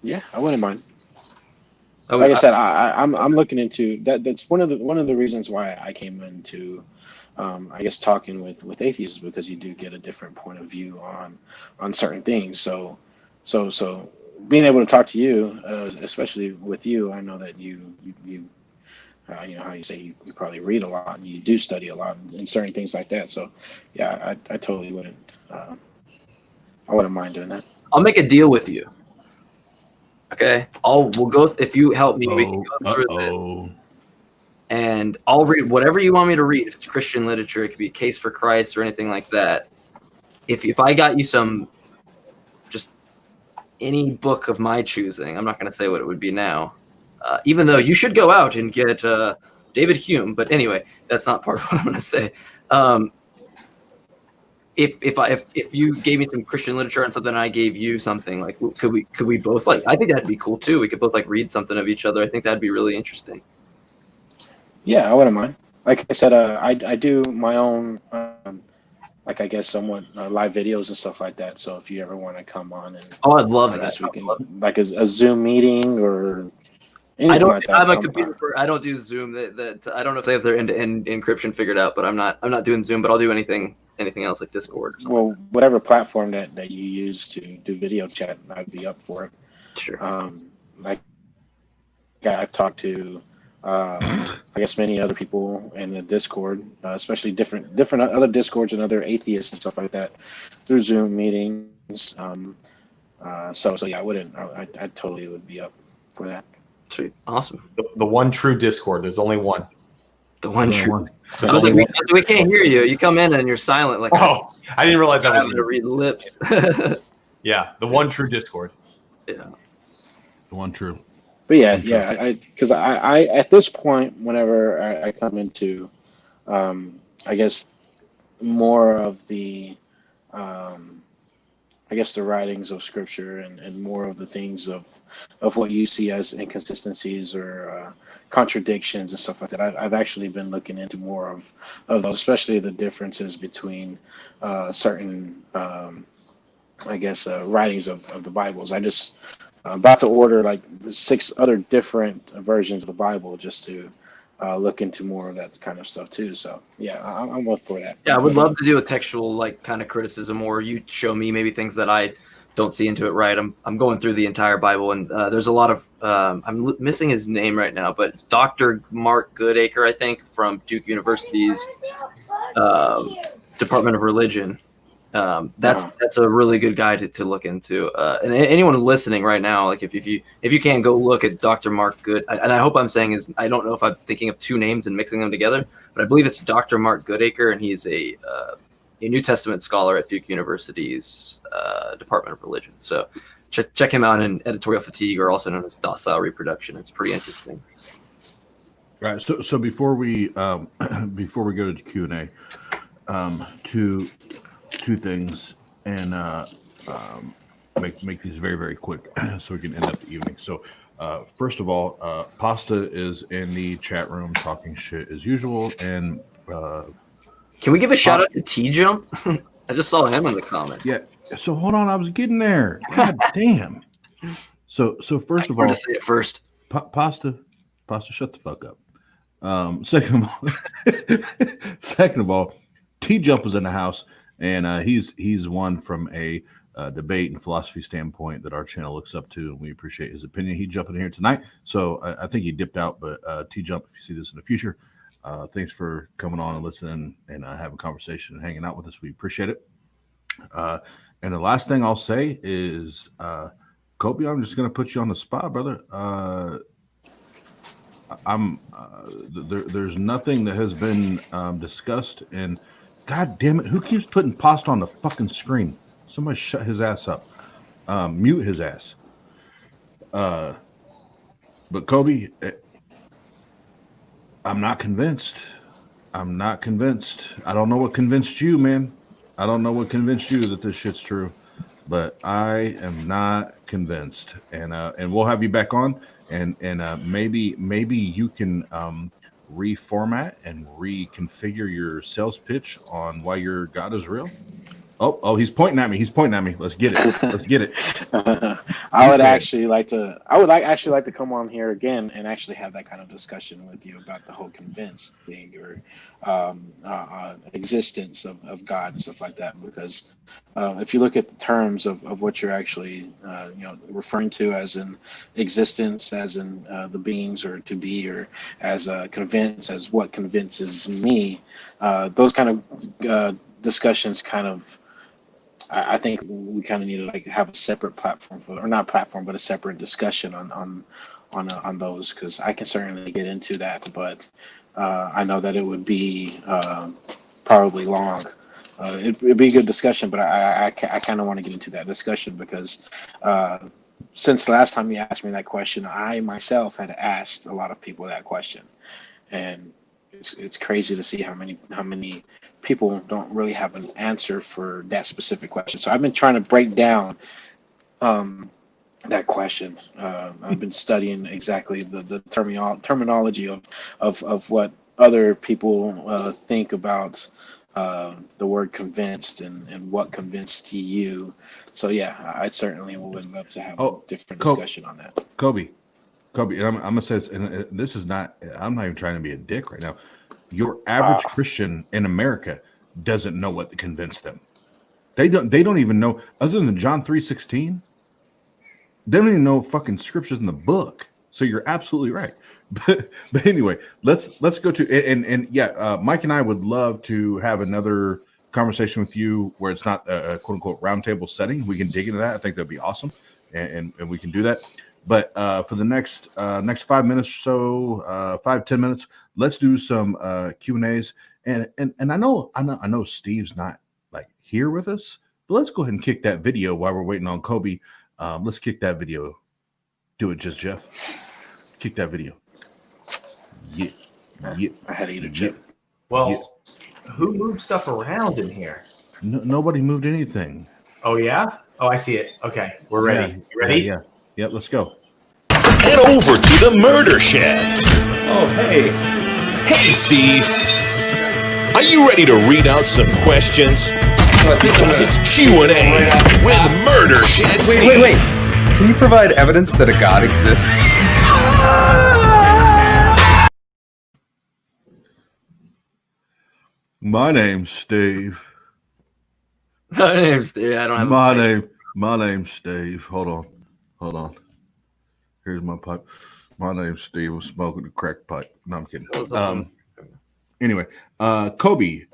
Yeah, I wouldn't mind. Like I said, I'm looking into that. That's one of the reasons why I came into, I guess, talking with atheists, because you do get a different point of view on certain things. So being able to talk to you, especially with you, I know that you how you say you probably read a lot and you do study a lot and certain things like that. So yeah, I totally wouldn't. I wouldn't mind doing that. I'll make a deal with you. Okay, we'll go if you help me. We can go through this, and I'll read whatever you want me to read. If it's Christian literature, it could be a Case for Christ or anything like that. If I got you just any book of my choosing, I'm not going to say what it would be now. Even though you should go out and get David Hume, but anyway, that's not part of what I'm going to say. if you gave me some Christian literature and something, and I gave you something, like could we both like? I think that'd be cool too. We could both like read something of each other. I think that'd be really interesting. Yeah, I wouldn't mind. Like I said, I do my own, like I guess somewhat live videos and stuff like that. So if you ever want to come on and Oh, I'd love I that. guess we can like a Zoom meeting or I anything don't. like that. I'm a computer. I don't do Zoom. That I don't know if they have their end-to-end encryption figured out, but I'm not doing Zoom. But I'll do anything else like Discord or something. Well, whatever platform that you use to do video chat, I'd be up for it. Sure. Like I've talked to, I guess many other people in the Discord, especially different other Discords and other atheists and stuff like that, through Zoom meetings. So yeah, I totally would be up for that. Sweet. Awesome. The one true Discord. There's only one. The one true. There's only one. We can't hear you. You come in and you're silent. Like Oh, I didn't realize I was having to read lips. Yeah, the one true Discord. Yeah. The one true. But yeah, because I at this point, whenever I come into, I guess more of the, I guess the writings of scripture and more of the things of what you see as inconsistencies or contradictions and stuff like that. I've actually been looking into more of those, especially the differences between certain, I guess, writings of the Bibles. I just about to order like 6 other different versions of the Bible just to look into more of that kind of stuff too. So yeah, I'm up for that. Yeah, I would love to do a textual like kind of criticism, or you show me maybe things that I don't see into it right. I'm going through the entire Bible, and there's a lot of I'm missing his name right now, but it's Dr. Mark Goodacre, I think, from Duke University's Department of Religion. That's a really good guy to look into. And anyone listening right now, like if you can go look at Dr. Mark Good, and I hope I'm saying his, I don't know if I'm thinking of 2 names and mixing them together, but I believe it's Dr. Mark Goodacre, and he's a New Testament scholar at Duke University's Department of Religion. So check him out in Editorial Fatigue, or also known as Docile Reproduction. It's pretty interesting. Right. So before we go to the Q&A, two things, and make these very, very quick so we can end up the evening. So first of all, Pasta is in the chat room talking shit as usual, and can we give a shout out to T-Jump? I just saw him in the comments. Yeah. So hold on, I was getting there. God damn. So first of all, to say it first. Pasta, shut the fuck up. Second of all, T-Jump is in the house, and he's one from a debate and philosophy standpoint that our channel looks up to, and we appreciate his opinion. He jumped in here tonight, so I think he dipped out. But T-Jump, if you see this in the future, thanks for coming on and listening and having a conversation and hanging out with us. We appreciate it. And the last thing I'll say is, Coby, I'm just going to put you on the spot, brother. There's nothing that has been discussed, and God damn it, who keeps putting Pasta on the fucking screen? Somebody shut his ass up. Mute his ass. But Coby, I'm not convinced. I don't know what convinced you, man. I don't know what convinced you that this shit's true, but I am not convinced. And we'll have you back on, and maybe you can reformat and reconfigure your sales pitch on why your God is real. Oh, he's pointing at me. Let's get it. I would actually like to come on here again and actually have that kind of discussion with you about the whole convinced thing, or existence of God and stuff like that. Because if you look at the terms of what you're actually referring to as in existence, as in the beings, or to be, or as convince, as what convinces me, those kind of discussions kind of, I think we kind of need to like have a separate platform for, or not platform, but a separate discussion on those, because I can certainly get into that, but I know that it would be probably long. It'd be a good discussion, but I kind of want to get into that discussion because since the last time you asked me that question, I myself had asked a lot of people that question, and it's crazy to see how many people don't really have an answer for that specific question. So I've been trying to break down that question. I've been studying exactly the terminology of what other people think about the word convinced and what convinced you. So yeah, I certainly would love to have a different discussion on that. Coby, and I'm gonna say this, and this is not. I'm not even trying to be a dick right now. Your average Christian in America doesn't know what convinced them. They don't even know, other than John 3:16. They don't even know fucking scriptures in the book. So you're absolutely right. But anyway, let's go to and yeah, Mike and I would love to have another conversation with you where it's not a quote unquote roundtable setting. We can dig into that. I think that'd be awesome, and we can do that. But for the next 5 minutes or so, 5-10 minutes, let's do some Q&As. And I know Steve's not like here with us, but let's go ahead and kick that video while we're waiting on Coby. Let's kick that video. Do it, just Jeff. Kick that video. Yeah. I had to eat a chip. Well, who moved stuff around in here? Nobody moved anything. Oh yeah. Oh, I see it. Okay, we're ready. You ready? Yeah. Yep. Let's go. And over to the murder shed. Oh, hey. Hey, Steve. Are you ready to read out some questions? Because it's Q&A with Murder Shed Steve. Wait. Can you provide evidence that a God exists? My name's Steve. My name's Steve. I don't have My name's Steve. Hold on. Here's my pipe. My name's Steve. I'm smoking a crack pipe. No, I'm kidding. Anyway, Coby,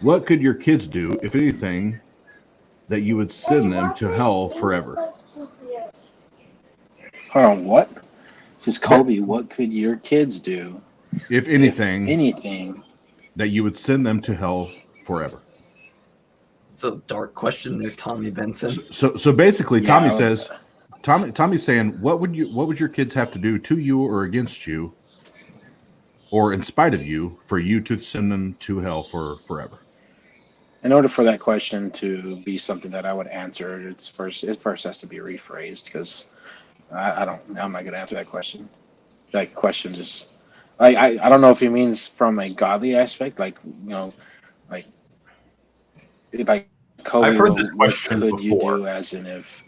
what could your kids do, if anything, that you would send them to hell forever? Hold on, what? This is Coby. What could your kids do, if anything, that you would send them to hell forever? It's a dark question there, Tommy Benson. So basically, Tommy says, Tommy's saying, what would your kids have to do to you or against you, or in spite of you, for you to send them to hell forever? In order for that question to be something that I would answer, it first has to be rephrased, because I'm not going to answer that question. That question just, I don't know if he means from a godly aspect, like Coby, I've heard this question what could before. you do, as in if.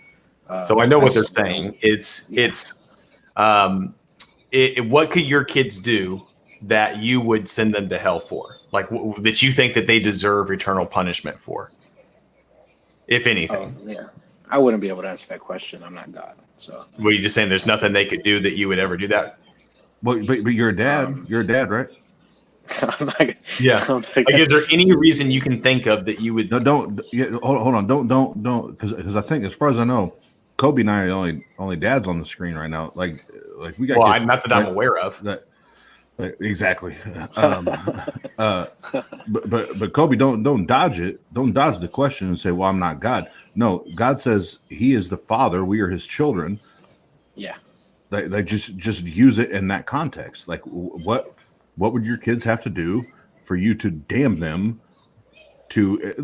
So I know what they're saying. What could your kids do that you would send them to hell for? Like that you think that they deserve eternal punishment for, if anything? Yeah, I wouldn't be able to answer that question. I'm not God. So. Were you just saying there's nothing they could do that you would ever do that? Well, but you're a dad. You're a dad, right? Yeah. Like, is there any reason you can think of that you would? No, don't. Yeah, hold on. Don't. Because I think, as far as I know, Coby and I are the only dads on the screen right now. Like we got. Well, not that I'm aware of. Exactly. But Coby, don't dodge it. Don't dodge the question and say, "Well, I'm not God." No, God says He is the Father. We are His children. Yeah. Like just use it in that context. Like, what would your kids have to do for you to damn them? To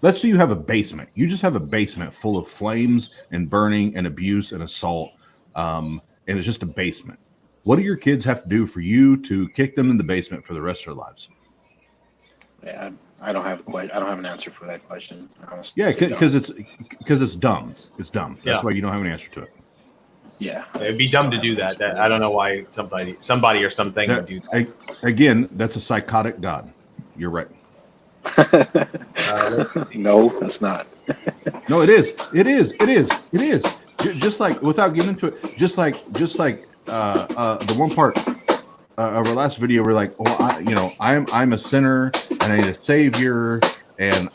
let's say you have a basement. You just have a basement full of flames and burning and abuse and assault, and it's just a basement. What do your kids have to do for you to kick them in the basement for the rest of their lives? Yeah, I don't have an answer for that question. Yeah, because it's dumb. It's dumb. That's why you don't have an answer to it. Yeah, it'd be dumb to do that. I don't know why somebody or something would do that. Again, that's a psychotic God. You're right. No, that's not. No, it is. It is. Just like, without getting into it, just like the one part of our last video, we're like, I'm a sinner and I need a savior, and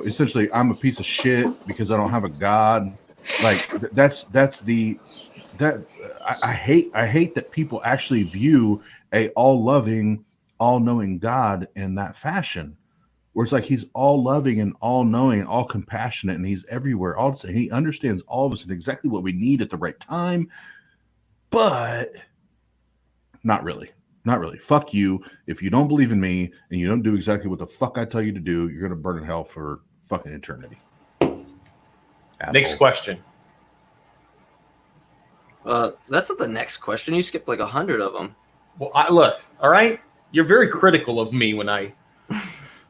essentially I'm a piece of shit because I don't have a God. Like I hate that people actually view a all-loving, all-knowing God in that fashion, where it's like He's all loving and all knowing and all compassionate, and He's everywhere. He understands all of us and exactly what we need at the right time, but not really. Not really. Fuck you. If you don't believe in me and you don't do exactly what the fuck I tell you to do, you're gonna burn in hell for fucking eternity. Asshole. Next question. That's not the next question. You skipped like 100 of them. Well, look, all right. You're very critical of me when I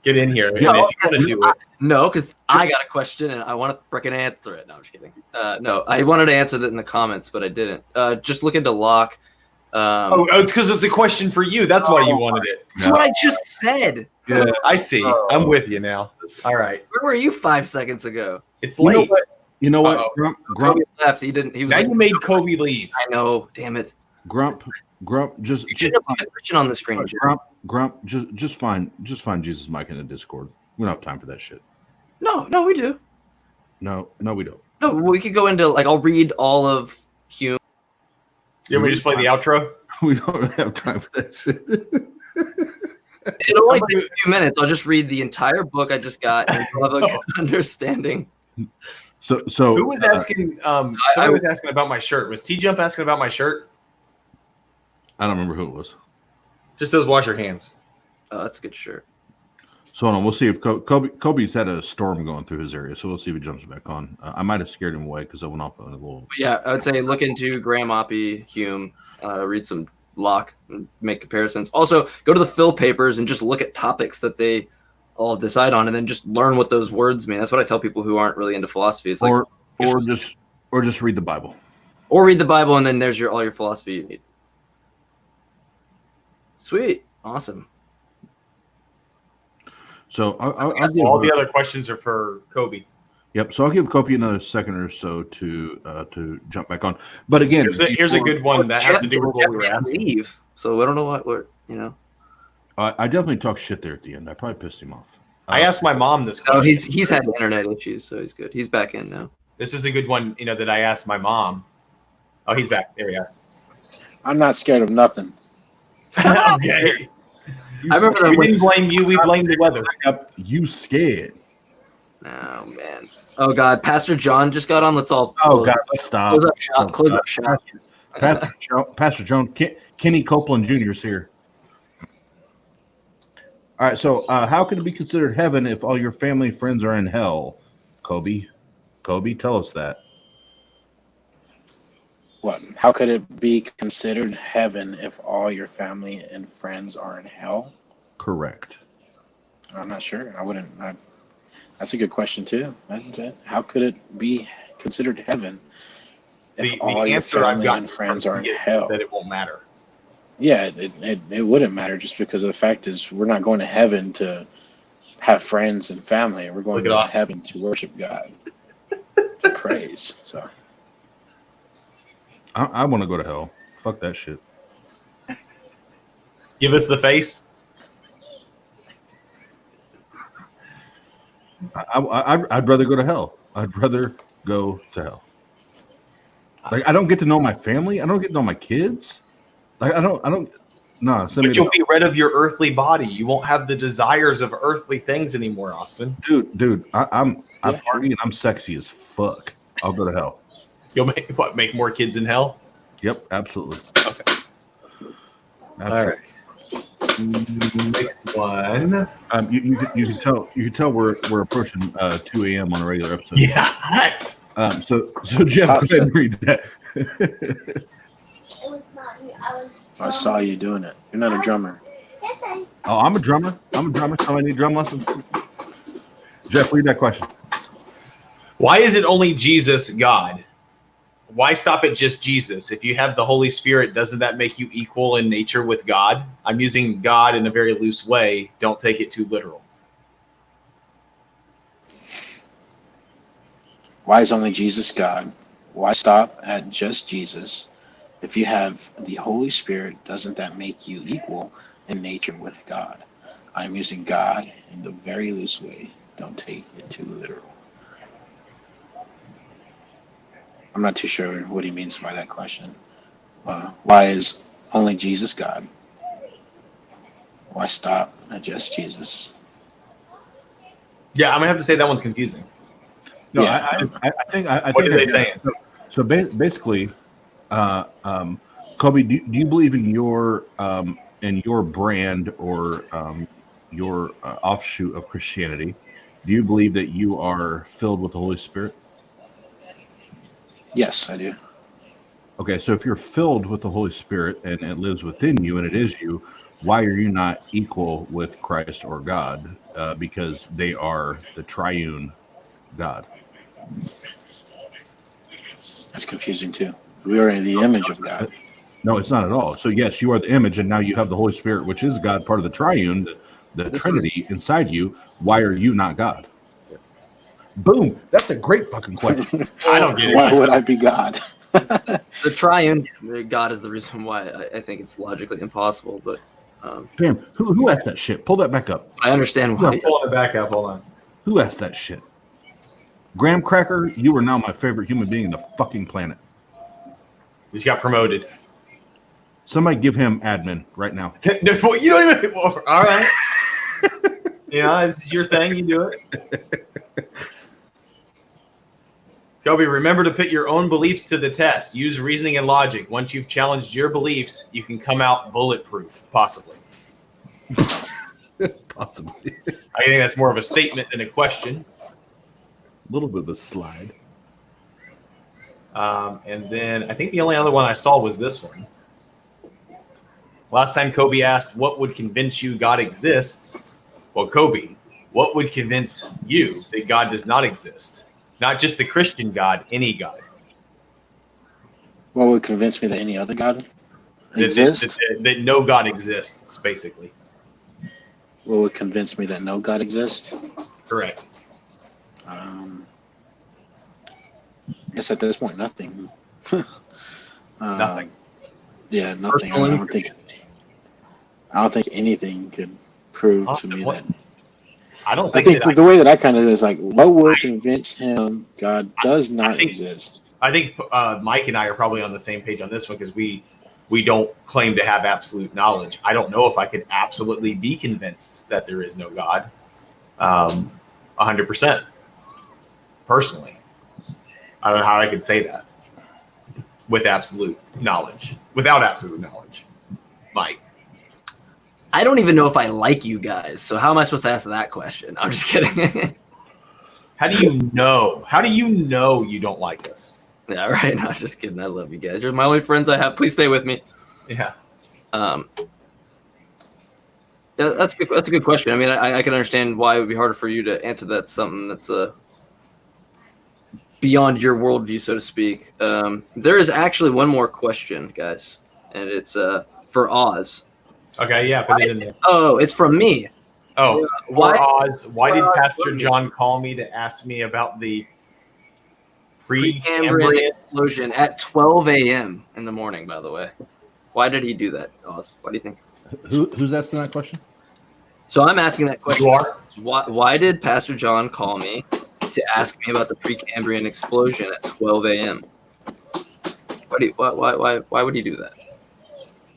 get in here. No, and if you want to do it, No, because I got a question and I want to freaking answer it. No, I'm just kidding. No, I wanted to answer that in the comments, but I didn't. Just look into Locke. it's because it's a question for you. That's why you wanted it. That's what I just said. Yeah. I see. I'm with you now. All right. Where were you 5 seconds ago? It's late. You know what? Uh-oh. Grump, Kobe left. He didn't. He was Now like, you made Coby leave. I know. Damn it. Grump, just You shouldn't have put a question on the screen. Jim. Grump, just find Jesus Mike in the Discord. We don't have time for that shit. No, we do. No, we don't. No, we could go into like I'll read all of Hume. Yeah, we just play the outro. We don't have time for that shit. It'll only take a few minutes. I'll just read the entire book I just got and you'll have a good understanding. So Who was asking? Somebody was asking about my shirt. Was T Jump asking about my shirt? I don't remember who it was. Just says wash your hands. Oh, that's a good shirt. So hold on, we'll see if Kobe's had a storm going through his area, so we'll see if he jumps back on. I might have scared him away because I went off on a little. But yeah, I would say look into Graham Oppie, Hume, read some Locke, and make comparisons. Also, go to the Phil papers and just look at topics that they all decide on, and then just learn what those words mean. That's what I tell people who aren't really into philosophy. It's like, or just read the Bible. Or read the Bible, and then there's all your philosophy you need. Sweet, awesome. So I'll give all the other questions are for Coby. Yep. So I'll give Kobe another second or so to jump back on. But again, here's a good one that has to do with what we were asking. Leave, so I don't know what you know. I definitely talked shit there at the end. I probably pissed him off. I asked my mom this question. Oh, he's had internet issues, so he's good. He's back in now. This is a good one, that I asked my mom. Oh, he's back. There we are. I'm not scared of nothing. Okay. I remember we didn't blame you. We blamed the weather. You scared. Oh man. Oh God. Pastor John just got on. Let's all. Oh God. Let's stop. Close up shop. Close up shop. Pastor Joan. Kenny Copeland Jr. is here. All right. So, how can it be considered heaven if all your family and friends are in hell? Kobe, tell us that. What? How could it be considered heaven if all your family and friends are in hell? Correct. I'm not sure. That's a good question too. How could it be considered heaven if all your family and friends are in hell? That it won't matter. Yeah, it wouldn't matter just because of the fact is we're not going to heaven to have friends and family. We're going to heaven to worship God, to praise. So. I want to go to hell. Fuck that shit. Give us the face. I'd rather go to hell. I'd rather go to hell. Like I don't get to know my family. I don't get to know my kids. Like I don't. No, but you'll be rid of your earthly body. You won't have the desires of earthly things anymore, Austin. Dude, I'm party and I'm sexy as fuck. I'll go to hell. You'll make more kids in hell? Yep, absolutely. Okay. All right. Next one. You can tell we're approaching 2 a.m. on a regular episode. Yeah. So Jeff, go ahead and read that. It was not me. I saw you doing it. You're not a drummer. Yes, Oh, I'm a drummer. So I need drum lessons. Jeff, read that question. Why is it only Jesus God? Why stop at just Jesus? If you have the Holy Spirit, doesn't that make you equal in nature with God? I'm using God in a very loose way. Don't take it too literal. Why is only Jesus God? Why stop at just Jesus? If you have the Holy Spirit, doesn't that make you equal in nature with God? I'm using God in the very loose way. Don't take it too literal. I'm not too sure what he means by that question. Why is only Jesus God? Why stop at just Jesus? Yeah, I'm gonna have to say that one's confusing. No, Yeah. I think. What are they saying? So basically, Kobe, do you believe in your in your brand or your offshoot of Christianity, do you believe that you are filled with the Holy Spirit? Yes, I do. Okay, so if you're filled with the Holy Spirit and it lives within you and it is you, why are you not equal with Christ or God? Because they are the triune God. That's confusing too. We are in the image of God. No, it's not at all. So yes, you are the image, and now you have the Holy Spirit, which is God, part of the triune, the Trinity inside you. Why are you not God? Boom. That's a great fucking question. I don't get it. Why would I be God? The triune God is the reason why I think it's logically impossible. But Bam. Who asked that shit? Pull that back up. I understand why. I'm pulling it back up. Hold on. Who asked that shit? Graham Cracker, you are now my favorite human being in the fucking planet. He's got promoted. Somebody give him admin right now. No, you don't even. Well, all right. It's your thing. You do it. Coby, remember to put your own beliefs to the test. Use reasoning and logic. Once you've challenged your beliefs, you can come out bulletproof, possibly. Possibly. I think that's more of a statement than a question. A little bit of a slide. And then I think the only other one I saw was this one. Last time Coby asked, what would convince you God exists? Well, Coby, what would convince you that God does not exist? Not just the Christian God, any God. What would convince me that any other God exists? That no God exists, basically. What would convince me that no God exists? Correct. I guess at this point, nothing. Nothing. Yeah, nothing. I don't think anything could prove to me that. I don't I think think the way that I kind of is like, what would convince him God does not exist? I think Mike and I are probably on the same page on this one because we don't claim to have absolute knowledge. I don't know if I could absolutely be convinced that there is no God. 100%. Personally. I don't know how I could say that with absolute knowledge. Without absolute knowledge. Mike. I don't even know if I like you guys. So how am I supposed to answer that question? I'm just kidding. How do you know? How do you know you don't like us? Yeah, right. No, I'm just kidding. I love you guys. You're my only friends I have. Please stay with me. Yeah. Yeah, that's good. That's a good question. I mean, I can understand why it would be harder for you to answer that. Something that's beyond your worldview, so to speak. There is actually one more question, guys, and it's for Oz. Okay, yeah, put it in there. Oh, it's from me. Oh, why did Pastor John call me to ask me about the Precambrian explosion at 12 a.m. in the morning, by the way? Why did he do that, Oz? Why do you think? Who's asking that question? So I'm asking that question. You are? Why did Pastor John call me to ask me about the Precambrian explosion at 12 a.m.? Why would he do that?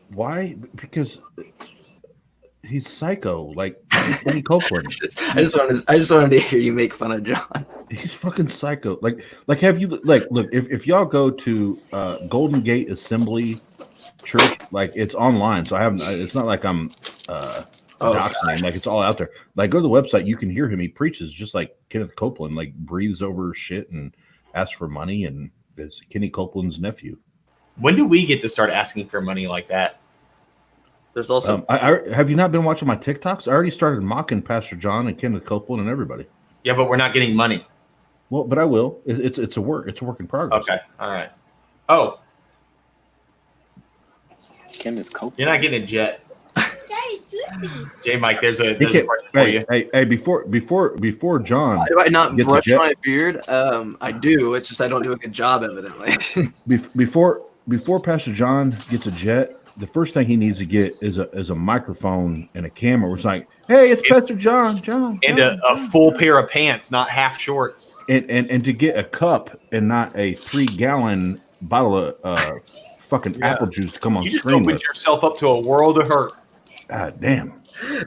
Why? Because he's psycho, like Kenny Copeland. I just wanted to hear you make fun of John. He's fucking psycho. Like have you look if y'all go to Golden Gate Assembly Church, like it's online, so I haven't. It's not like I'm doxing him. Like it's all out there. Like go to the website, you can hear him. He preaches just like Kenneth Copeland, like breathes over shit and asks for money, and it's Kenny Copeland's nephew. When do we get to start asking for money like that? There's also I have you not been watching my TikToks? I already started mocking Pastor John and Kenneth Copeland and everybody. Yeah, but we're not getting money. Well, but I will. It's a work in progress. Okay, all right. Oh, Kenneth Copeland. you're not getting a jet. J Mike, there's a question for you. Hey, before John. Why do I not gets brush my beard? I do. It's just I don't do a good job, evidently. Before Pastor John gets a jet, the first thing he needs to get is a microphone and a camera. Where it's like, hey, it's Pastor John, and a full pair of pants, not half shorts. And to get a cup and not a 3-gallon bottle of fucking apple juice to come on You just screen opened with. yourself up to a world of hurt. God damn.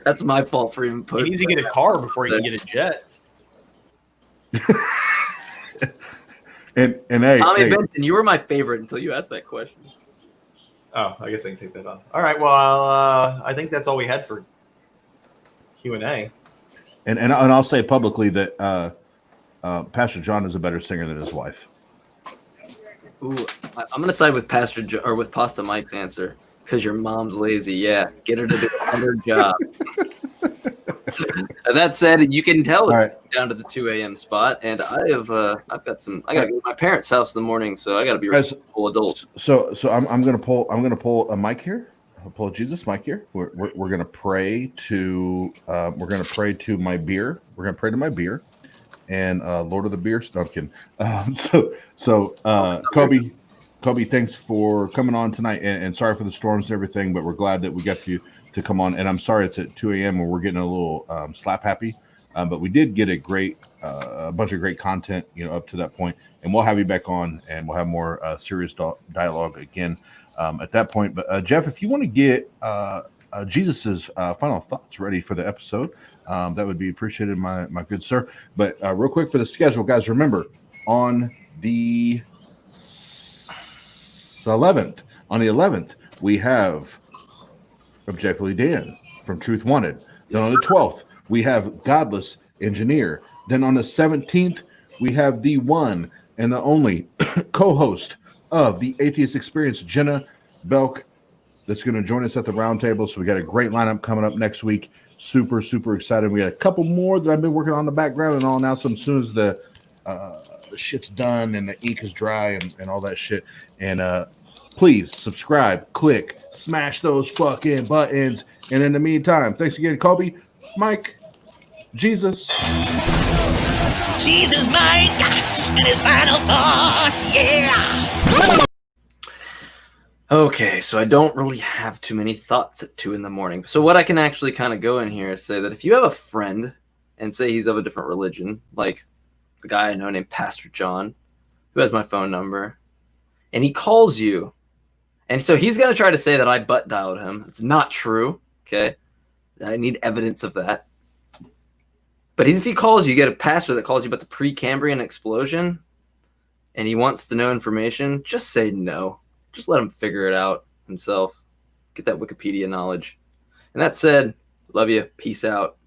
That's my fault for even He putting. needs to get a car before he can get a jet. And hey, Tommy Benson, you were my favorite until you asked that question. Oh, I guess I can take that off. All right. Well, I think that's all we had for Q&A. And I'll say publicly that Pastor John is a better singer than his wife. Ooh, I'm gonna side with Pastor or with Pasta Mike's answer because your mom's lazy. Yeah, get her to do a better job. And that said, you can tell it's down to the 2 a.m. spot, and I gotta go to my parents' house in the morning, so I gotta be a responsible adult. So I'm gonna pull a mic here. I'll pull Jesus mic here. We're gonna pray to my beer. We're gonna pray to my beer. And Lord of the Beer Stumpkin. Coby, thanks for coming on tonight. And sorry for the storms and everything, but we're glad that we got you to come on. And I'm sorry it's at 2 a.m. and we're getting a little slap happy. But we did get a bunch of great content, up to that point. And we'll have you back on, and we'll have more serious dialogue again at that point. But Jeff, if you want to get Jesus's final thoughts ready for the episode, that would be appreciated, my good sir. But real quick for the schedule, guys, remember on the 11th, we have Objectively Dan from Truth Wanted. Then on the 12th, we have Godless Engineer. Then on the 17th, we have the one and the only co-host of the Atheist Experience, Jenna Belk, that's going to join us at the round table. So we got a great lineup coming up next week. Super, super excited. We got a couple more that I've been working on in the background, and I'll announce them as soon as the shit's done and the ink is dry and all that shit. And please subscribe, click, smash those fucking buttons. And in the meantime, thanks again, Coby, Mike, Jesus, Mike, and his final thoughts. Yeah. Okay, so I don't really have too many thoughts at 2 a.m. So what I can actually kind of go in here is say that if you have a friend and say he's of a different religion, like the guy I know named Pastor John, who has my phone number, and he calls you, and so he's going to try to say that I butt dialed him. It's not true, okay? I need evidence of that. But if he calls you, you get a pastor that calls you about the Precambrian explosion, and he wants to know information, just say no. Just let him figure it out himself. Get that Wikipedia knowledge. And that said, love you. Peace out.